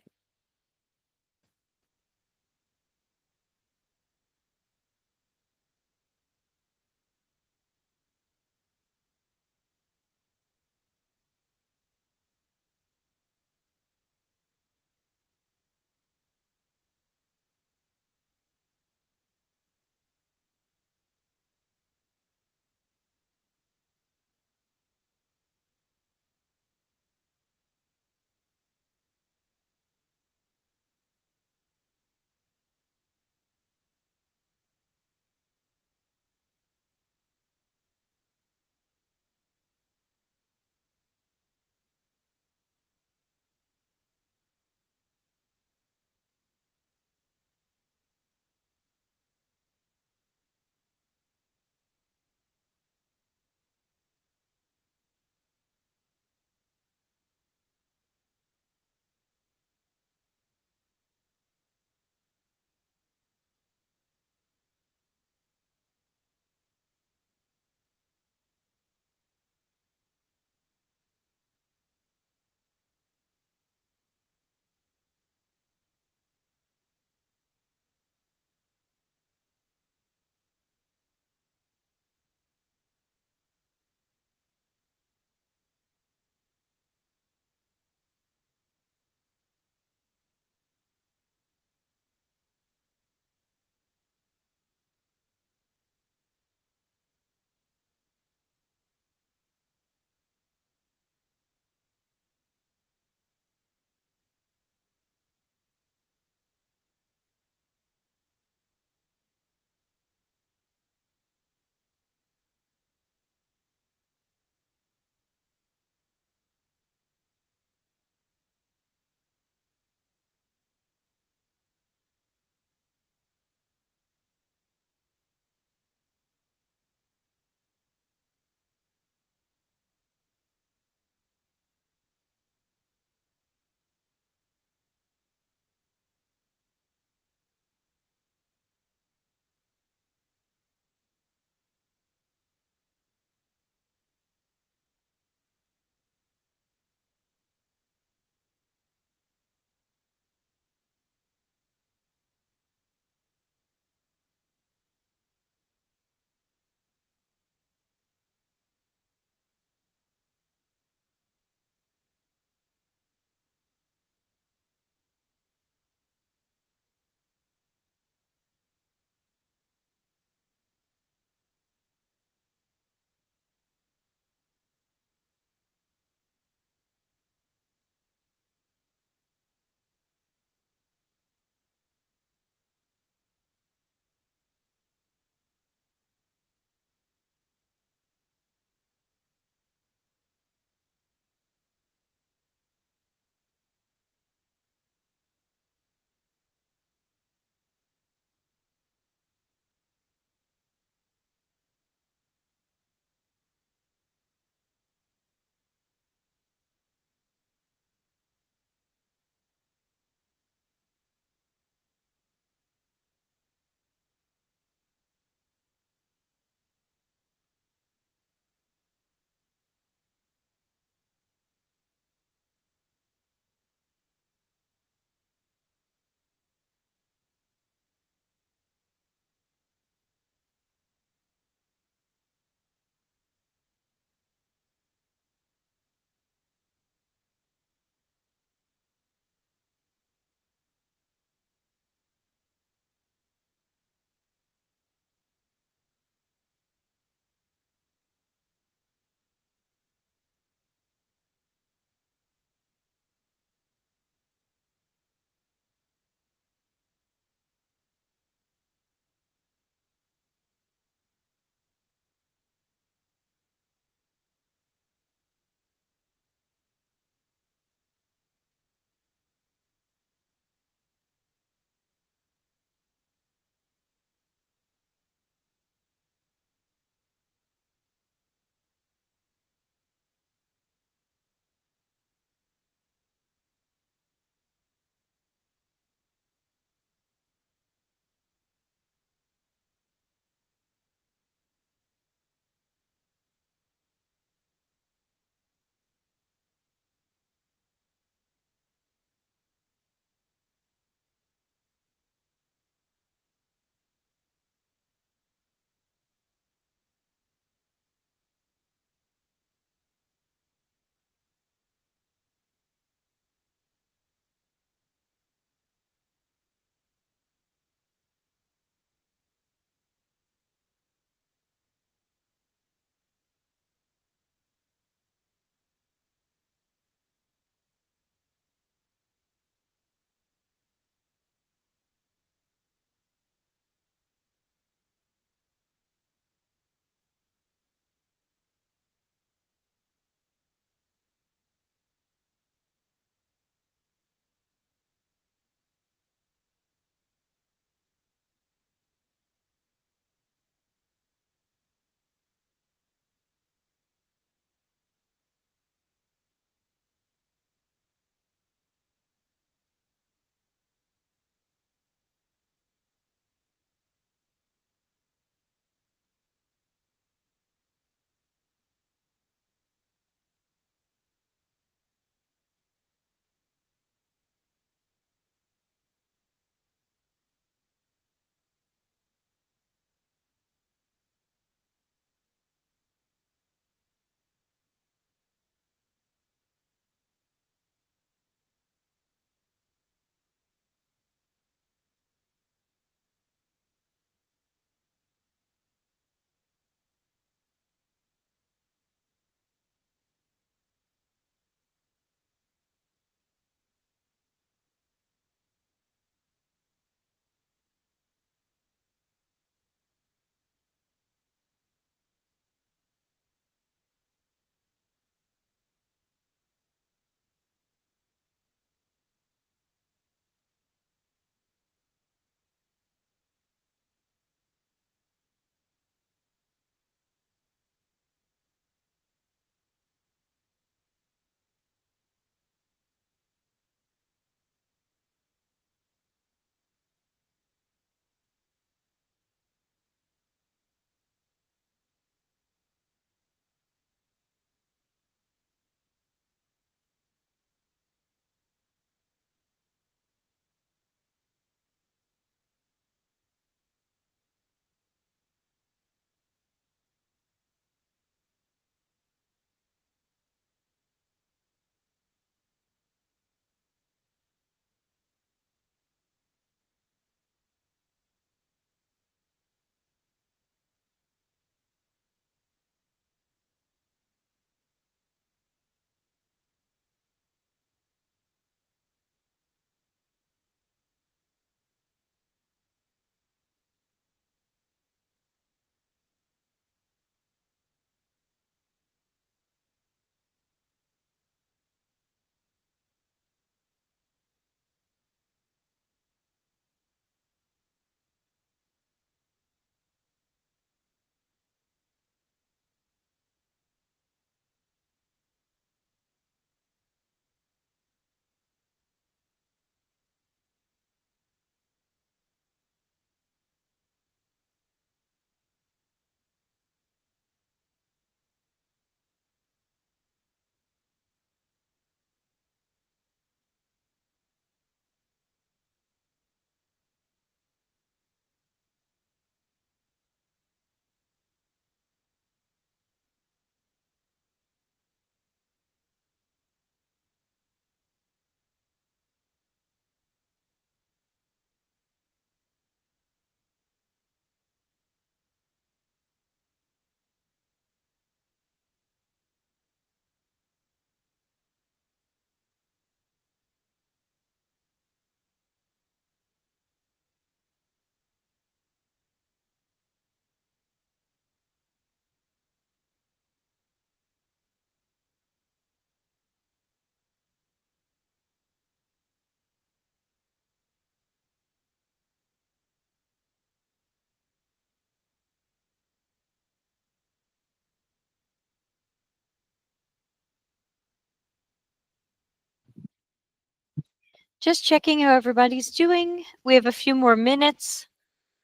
Just checking how everybody's doing. We have a few more minutes.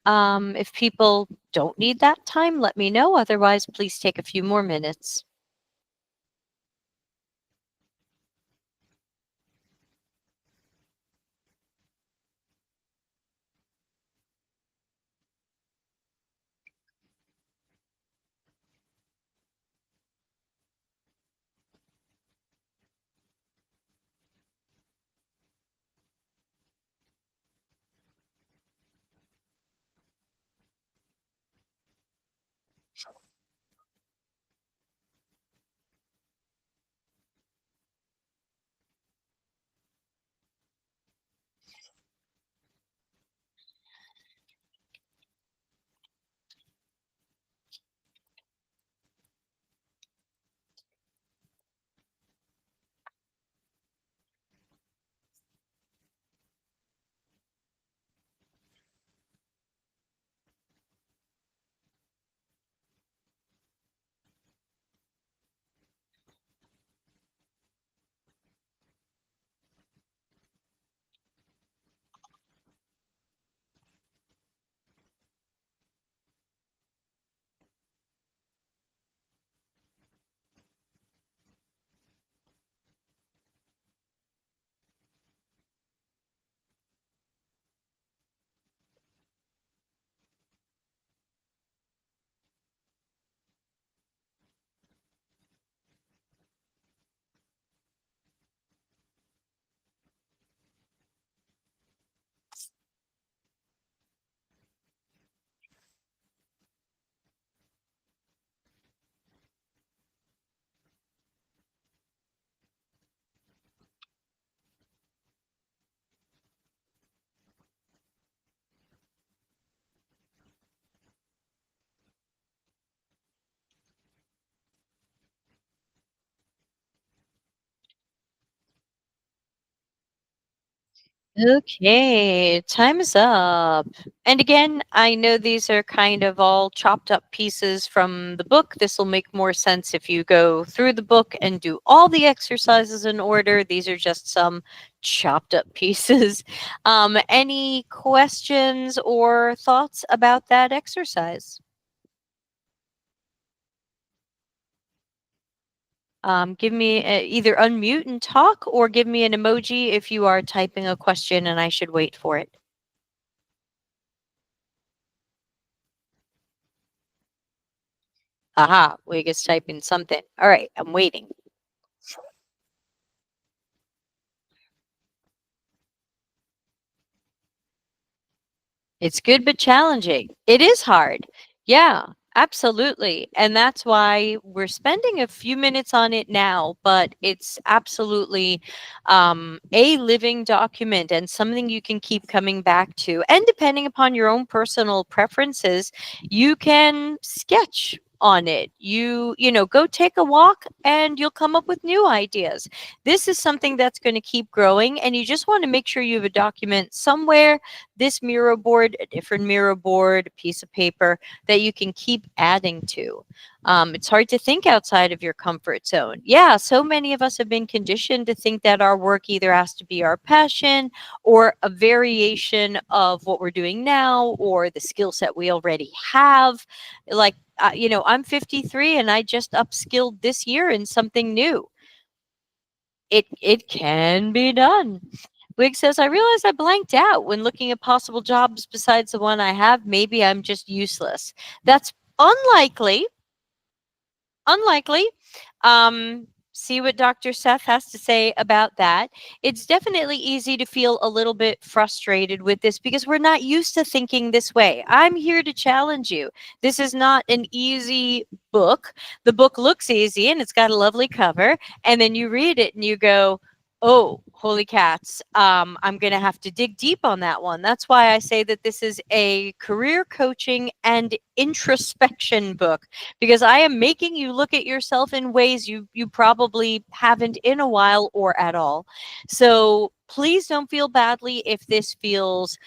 If people don't need that time, let me know. Otherwise, please take a few more minutes. Okay, time is up. And again, I know these are kind of all chopped up pieces from the book. This will make more sense if you go through the book and do all the exercises in order. These are just some chopped up pieces. Any questions or thoughts about that exercise? Give me either unmute and talk or give me an emoji if you are typing a question and I should wait for it. Aha, Wig is typing something. All right, I'm waiting. It's good but challenging. It is hard. Yeah, absolutely. And that's why we're spending a few minutes on it now, but it's absolutely a living document and something you can keep coming back to. And depending upon your own personal preferences, you can sketch on it. You know, go take a walk and you'll come up with new ideas. This is something that's going to keep growing, and you just want to make sure you have a document somewhere, this mirror board, a different mirror board, a piece of paper that you can keep adding to. It's hard to think outside of your comfort zone. Yeah, so many of us have been conditioned to think that our work either has to be our passion or a variation of what we're doing now or the skill set we already have. Like, I'm 53 and I just upskilled this year in something new. It can be done. Wig says, I realized I blanked out when looking at possible jobs besides the one I have. Maybe I'm just useless. That's unlikely. Unlikely. See what Dr. Seth has to say about that. It's definitely easy to feel a little bit frustrated with this because we're not used to thinking this way. I'm here to challenge you. This is not an easy book. The book looks easy and it's got a lovely cover. And then you read it and you go, oh, holy cats. I'm going to have to dig deep on that one. That's why I say that this is a career coaching and introspection book, because I am making you look at yourself in ways you probably haven't in a while or at all. So please don't feel badly if this feels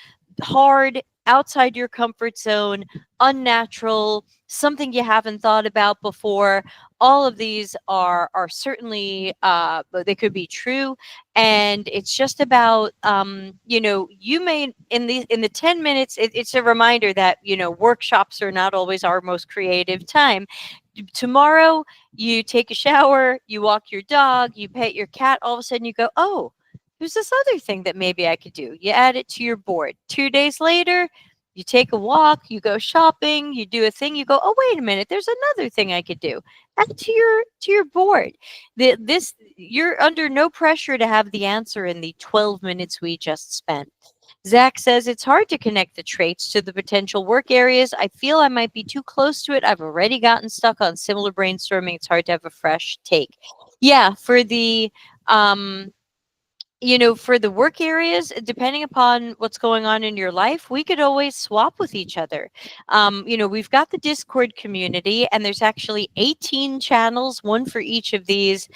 hard. outside your comfort zone, unnatural, something you haven't thought about before. All of these are certainly they could be true, and it's just about you may in the 10 minutes. It's a reminder that workshops are not always our most creative time. Tomorrow you take a shower, you walk your dog, you pet your cat, all of a sudden you go, oh, there's this other thing that maybe I could do. You add it to your board. 2 days later, you take a walk, you go shopping, you do a thing, you go, oh, wait a minute, there's another thing I could do. Add to your board. This you're under no pressure to have the answer in the 12 minutes we just spent. Zach says it's hard to connect the traits to the potential work areas. I feel I might be too close to it. I've already gotten stuck on similar brainstorming. It's hard to have a fresh take. Yeah, for the work areas, depending upon what's going on in your life, we could always swap with each other. We've got the Discord community, and there's actually 18 channels, one for each of these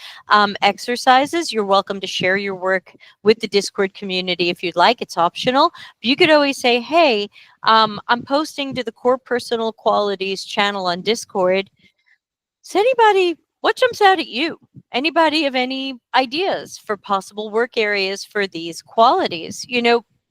exercises. You're welcome to share your work with the Discord community if you'd like. It's optional. But you could always say, hey, I'm posting to the Core Personal Qualities channel on Discord. Does anybody, what jumps out at you? Anybody have any ideas for possible work areas for these qualities?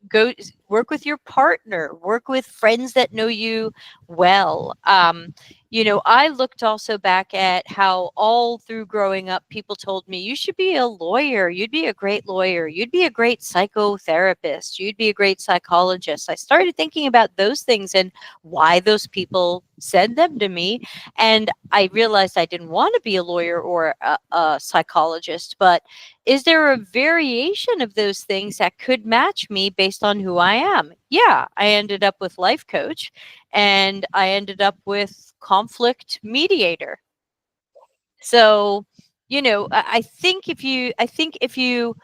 Go work with your partner, work with friends that know you well. I looked also back at how all through growing up, people told me, you should be a lawyer. You'd be a great lawyer. You'd be a great psychotherapist. You'd be a great psychologist. I started thinking about those things and why those people said them to me. And I realized I didn't want to be a lawyer or a psychologist, but is there a variation of those things that could match me based on who I am? Yeah, I ended up with life coach, and I ended up with conflict mediator. So, I think if you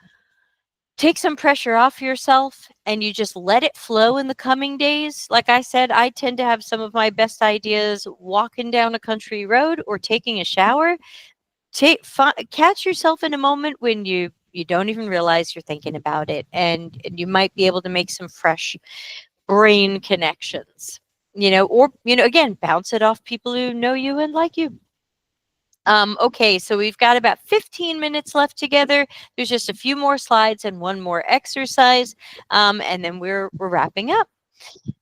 take some pressure off yourself and you just let it flow in the coming days. Like I said, I tend to have some of my best ideas walking down a country road or taking a shower. Catch yourself in a moment when you don't even realize you're thinking about it, and you might be able to make some fresh brain connections. Or again, bounce it off people who know you and like you. Okay, so we've got about 15 minutes left together. There's just a few more slides and one more exercise, and then we're wrapping up.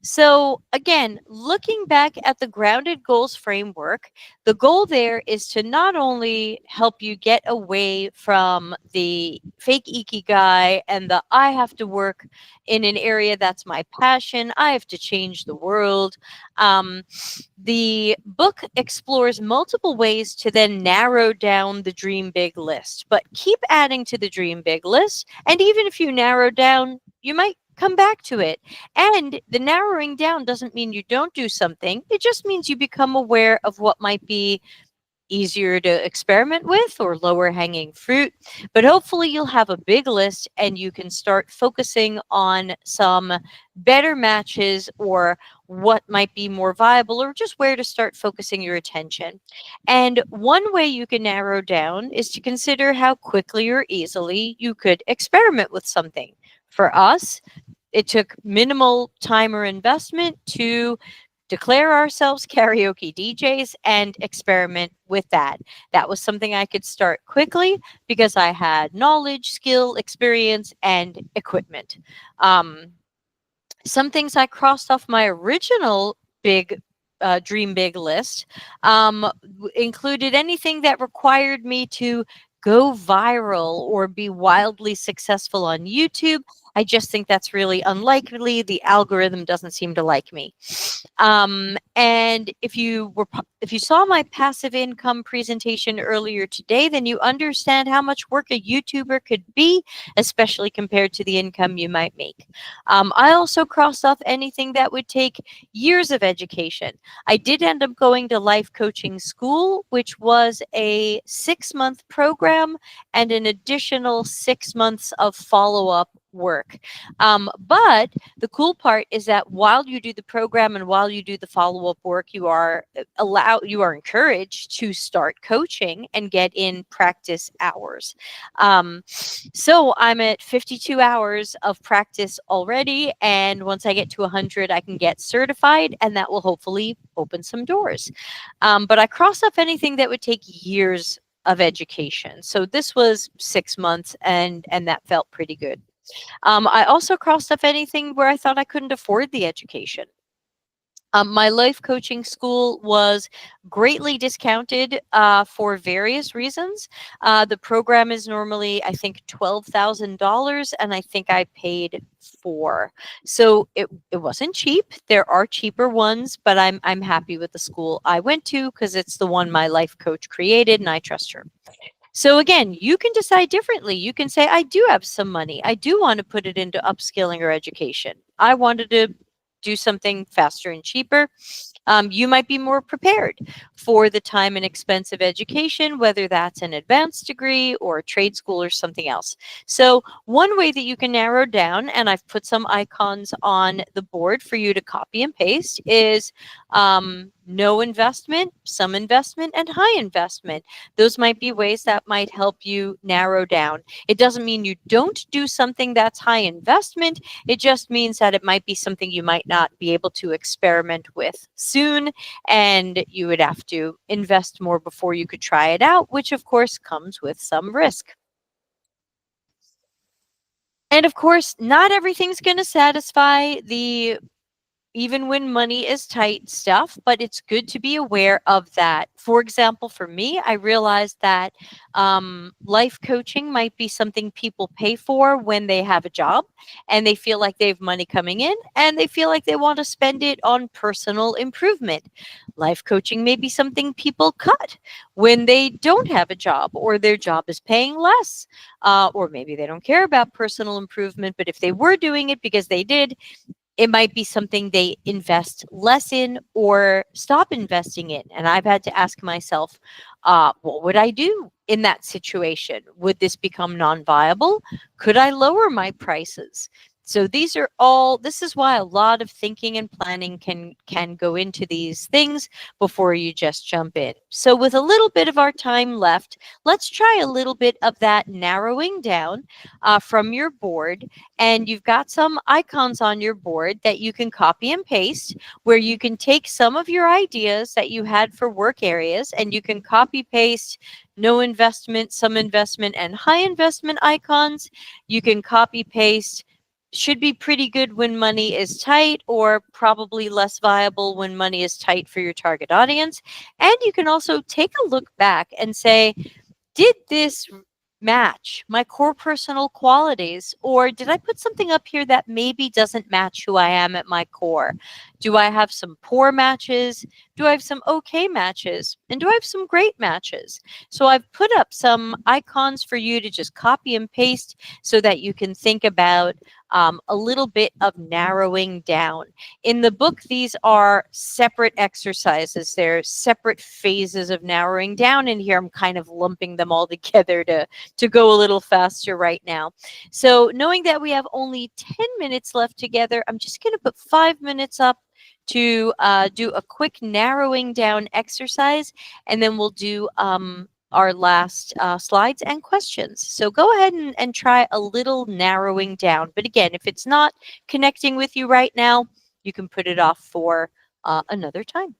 So, again, looking back at the grounded goals framework, the goal there is to not only help you get away from the fake ikigai and the I have to work in an area that's my passion, I have to change the world. The book explores multiple ways to then narrow down the dream big list, but keep adding to the dream big list. And even if you narrow down, you might come back to it. And the narrowing down doesn't mean you don't do something. It just means you become aware of what might be easier to experiment with or lower hanging fruit. But hopefully you'll have a big list and you can start focusing on some better matches or what might be more viable or just where to start focusing your attention. And one way you can narrow down is to consider how quickly or easily you could experiment with something. For us, it took minimal time or investment to declare ourselves karaoke DJs and experiment with that. That was something I could start quickly because I had knowledge, skill, experience, and equipment. Some things I crossed off my original big dream big list included anything that required me to go viral or be wildly successful on YouTube. I just think that's really unlikely. The algorithm doesn't seem to like me. And if you saw my passive income presentation earlier today, then you understand how much work a YouTuber could be, especially compared to the income you might make. I also crossed off anything that would take years of education. I did end up going to life coaching school, which was a 6-month program and an additional 6 months of follow-up work. But the cool part is that while you do the program and while you do the follow up work, you are encouraged to start coaching and get in practice hours. So I'm at 52 hours of practice already, and once I get to 100, I can get certified, and that will hopefully open some doors. But I crossed off anything that would take years of education. So this was 6 months, and that felt pretty good. I also crossed off anything where I thought I couldn't afford the education. My life coaching school was greatly discounted for various reasons. The program is normally, I think, $12,000, and I think I paid four. So it wasn't cheap. There are cheaper ones, but I'm happy with the school I went to because it's the one my life coach created, and I trust her. So again, you can decide differently. You can say, I do have some money. I do want to put it into upskilling or education. I wanted to do something faster and cheaper. You might be more prepared for the time and expense of education, whether that's an advanced degree or a trade school or something else. So, one way that you can narrow down, and I've put some icons on the board for you to copy and paste, is no investment, some investment, and high investment. Those might be ways that might help you narrow down. It doesn't mean you don't do something that's high investment. It just means that it might be something you might not be able to experiment with soon, and you would have to invest more before you could try it out, which of course comes with some risk. And of course, not everything's going to satisfy the even when money is tight stuff, but it's good to be aware of that. For example, for me, I realized that life coaching might be something people pay for when they have a job and they feel like they have money coming in and they feel like they want to spend it on personal improvement. Life coaching may be something people cut when they don't have a job or their job is paying less. Or maybe they don't care about personal improvement, but if they were doing it because they did, it might be something they invest less in or stop investing in. And I've had to ask myself, what would I do in that situation? Would this become non viable? Could I lower my prices? So this is why a lot of thinking and planning can go into these things before you just jump in. So with a little bit of our time left, let's try a little bit of that narrowing down from your board, and you've got some icons on your board that you can copy and paste where you can take some of your ideas that you had for work areas and you can copy paste no investment, some investment, and high investment icons. You can copy paste should be pretty good when money is tight, or probably less viable when money is tight for your target audience. And you can also take a look back and say, did this match my core personal qualities? Or did I put something up here that maybe doesn't match who I am at my core? Do I have some poor matches? Do I have some okay matches? And do I have some great matches? So I've put up some icons for you to just copy and paste so that you can think about a little bit of narrowing down. In the book, these are separate exercises. They're separate phases of narrowing down. And here I'm kind of lumping them all together to go a little faster right now. So knowing that we have only 10 minutes left together, I'm just going to put 5 minutes up to do a quick narrowing down exercise, and then we'll do our last slides and questions. So go ahead and try a little narrowing down. But again, if it's not connecting with you right now, you can put it off for another time.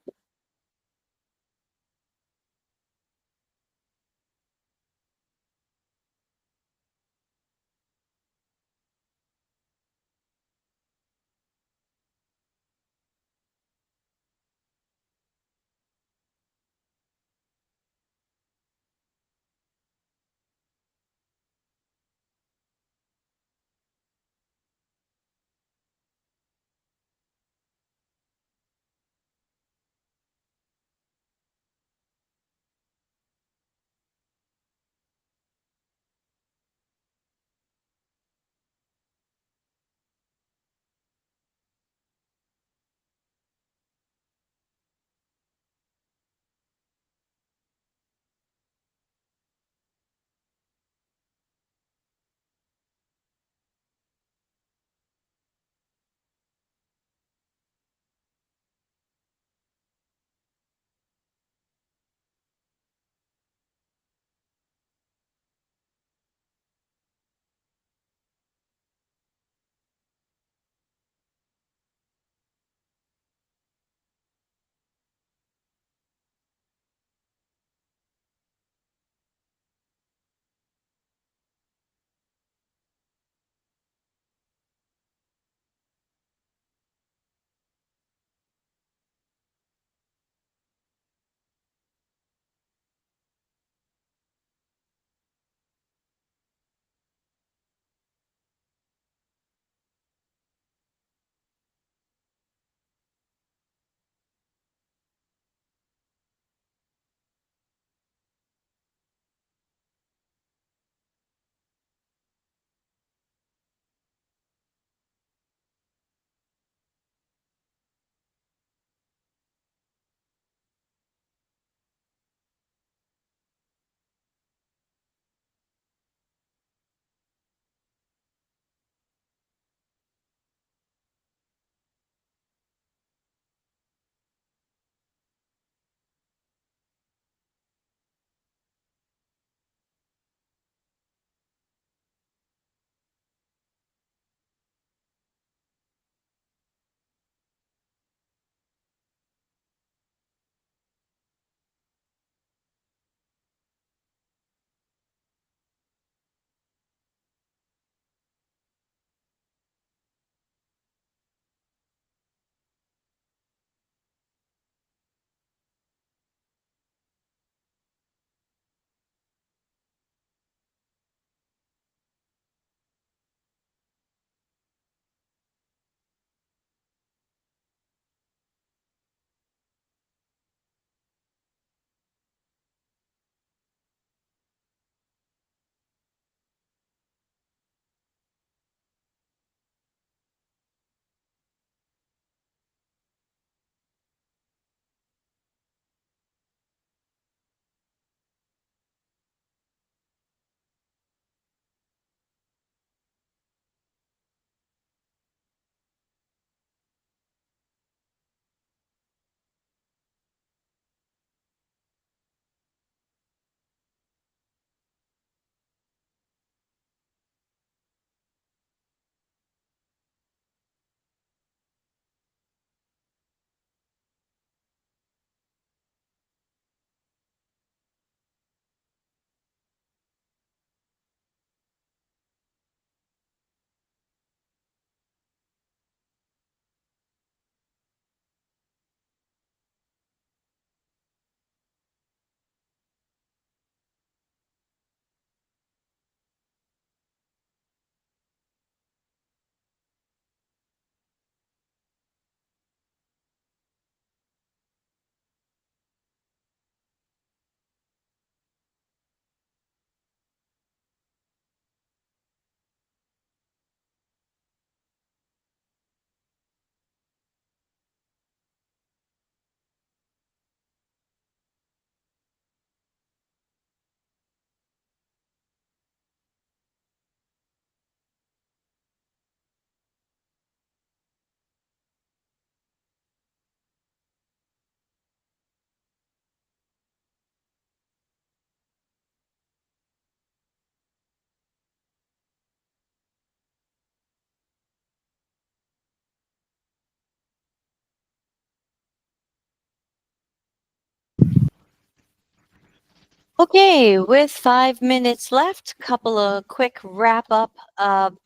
Okay, with 5 minutes left, couple of quick wrap up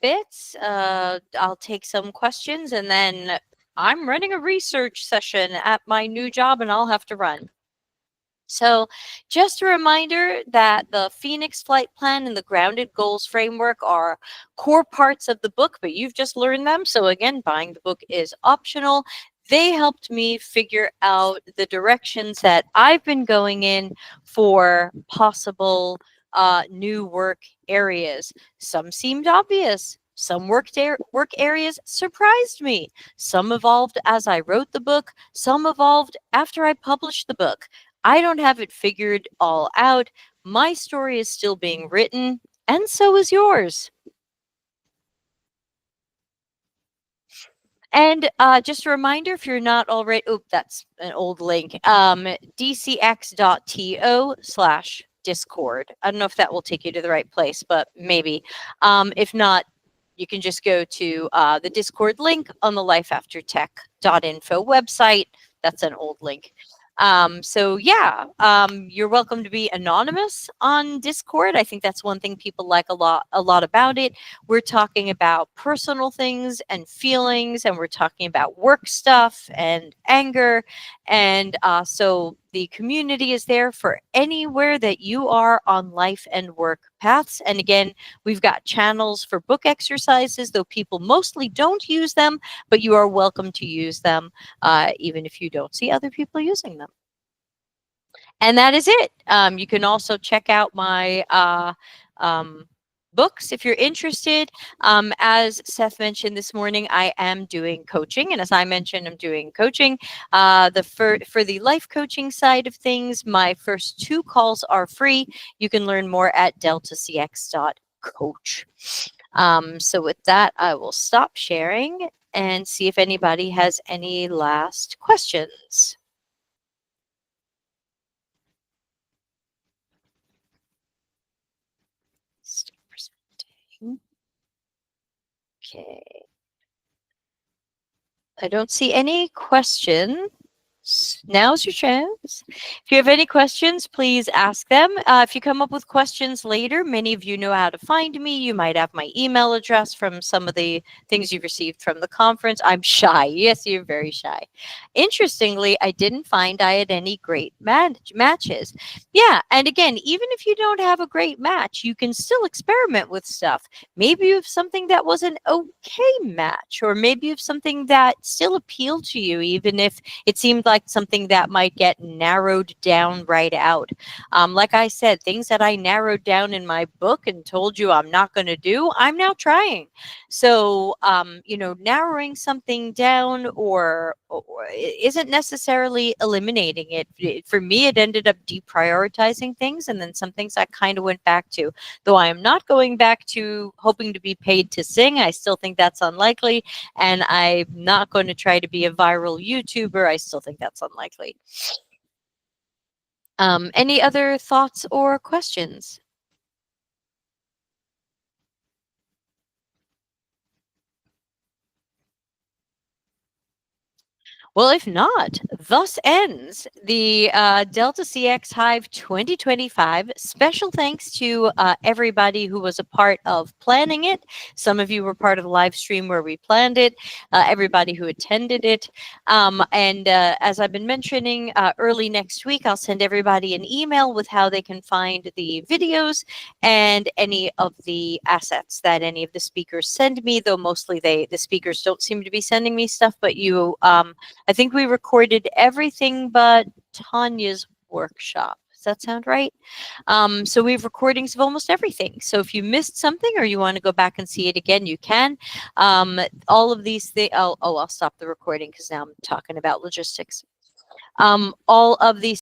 bits. I'll take some questions and then I'm running a research session at my new job and I'll have to run. So, just a reminder that the Phoenix Flight Plan and the Grounded Goals framework are core parts of the book, but you've just learned them. So, again, buying the book is optional. They helped me figure out the directions that I've been going in for possible new work areas. Some seemed obvious. Some work areas surprised me. Some evolved as I wrote the book. Some evolved after I published the book. I don't have it figured all out. My story is still being written, and so is yours. And just a reminder, if you're not already, oh, that's an old link, dcx.to/Discord. I don't know if that will take you to the right place, but maybe. If not, you can just go to the Discord link on the lifeaftertech.info website. That's an old link. So yeah, you're welcome to be anonymous on Discord. I think that's one thing people like a lot about it. We're talking about personal things and feelings, and we're talking about work stuff and anger. And so the community is there for anywhere that you are on life and work paths. And again, we've got channels for book exercises, though people mostly don't use them, but you are welcome to use them, even if you don't see other people using them. And that is it. You can also check out my um, books if you're interested. As Seth mentioned this morning, I am doing coaching, and as I mentioned, I'm doing coaching. For the life coaching side of things, my first two calls are free. You can learn more at deltacx.coach. So with that, I will stop sharing and see if anybody has any last questions. Stop presenting. Okay. I don't see any questions. Now's your chance. If you have any questions, please ask them. If you come up with questions later, many of you know how to find me. You might have my email address from some of the things you've received from the conference. I'm shy. Yes, you're very shy. Interestingly, I didn't find I had any great matches. Yeah, and again, even if you don't have a great match, you can still experiment with stuff. Maybe you have something that was an okay match, or maybe you have something that still appealed to you, even if it seemed like something that might get narrowed down right out. Like I said, things that I narrowed down in my book and told you I'm not going to do, I'm now trying. So, narrowing something down or isn't necessarily eliminating it. For me, it ended up deprioritizing things, and then some things I kind of went back to. Though I am not going back to hoping to be paid to sing, I still think that's unlikely. And I'm not going to try to be a viral YouTuber. I still think that's unlikely. Any other thoughts or questions? Well, if not, thus ends the Delta CX Hive 2025. Special thanks to everybody who was a part of planning it. Some of you were part of the live stream where we planned it, everybody who attended it. And as I've been mentioning, early next week, I'll send everybody an email with how they can find the videos and any of the assets that any of the speakers send me, though mostly the speakers don't seem to be sending me stuff, but you I think we recorded everything but Tanya's workshop. Does that sound right? So we have recordings of almost everything. So if you missed something or you want to go back and see it again, you can. All of these things. I'll stop the recording because now I'm talking about logistics. All of these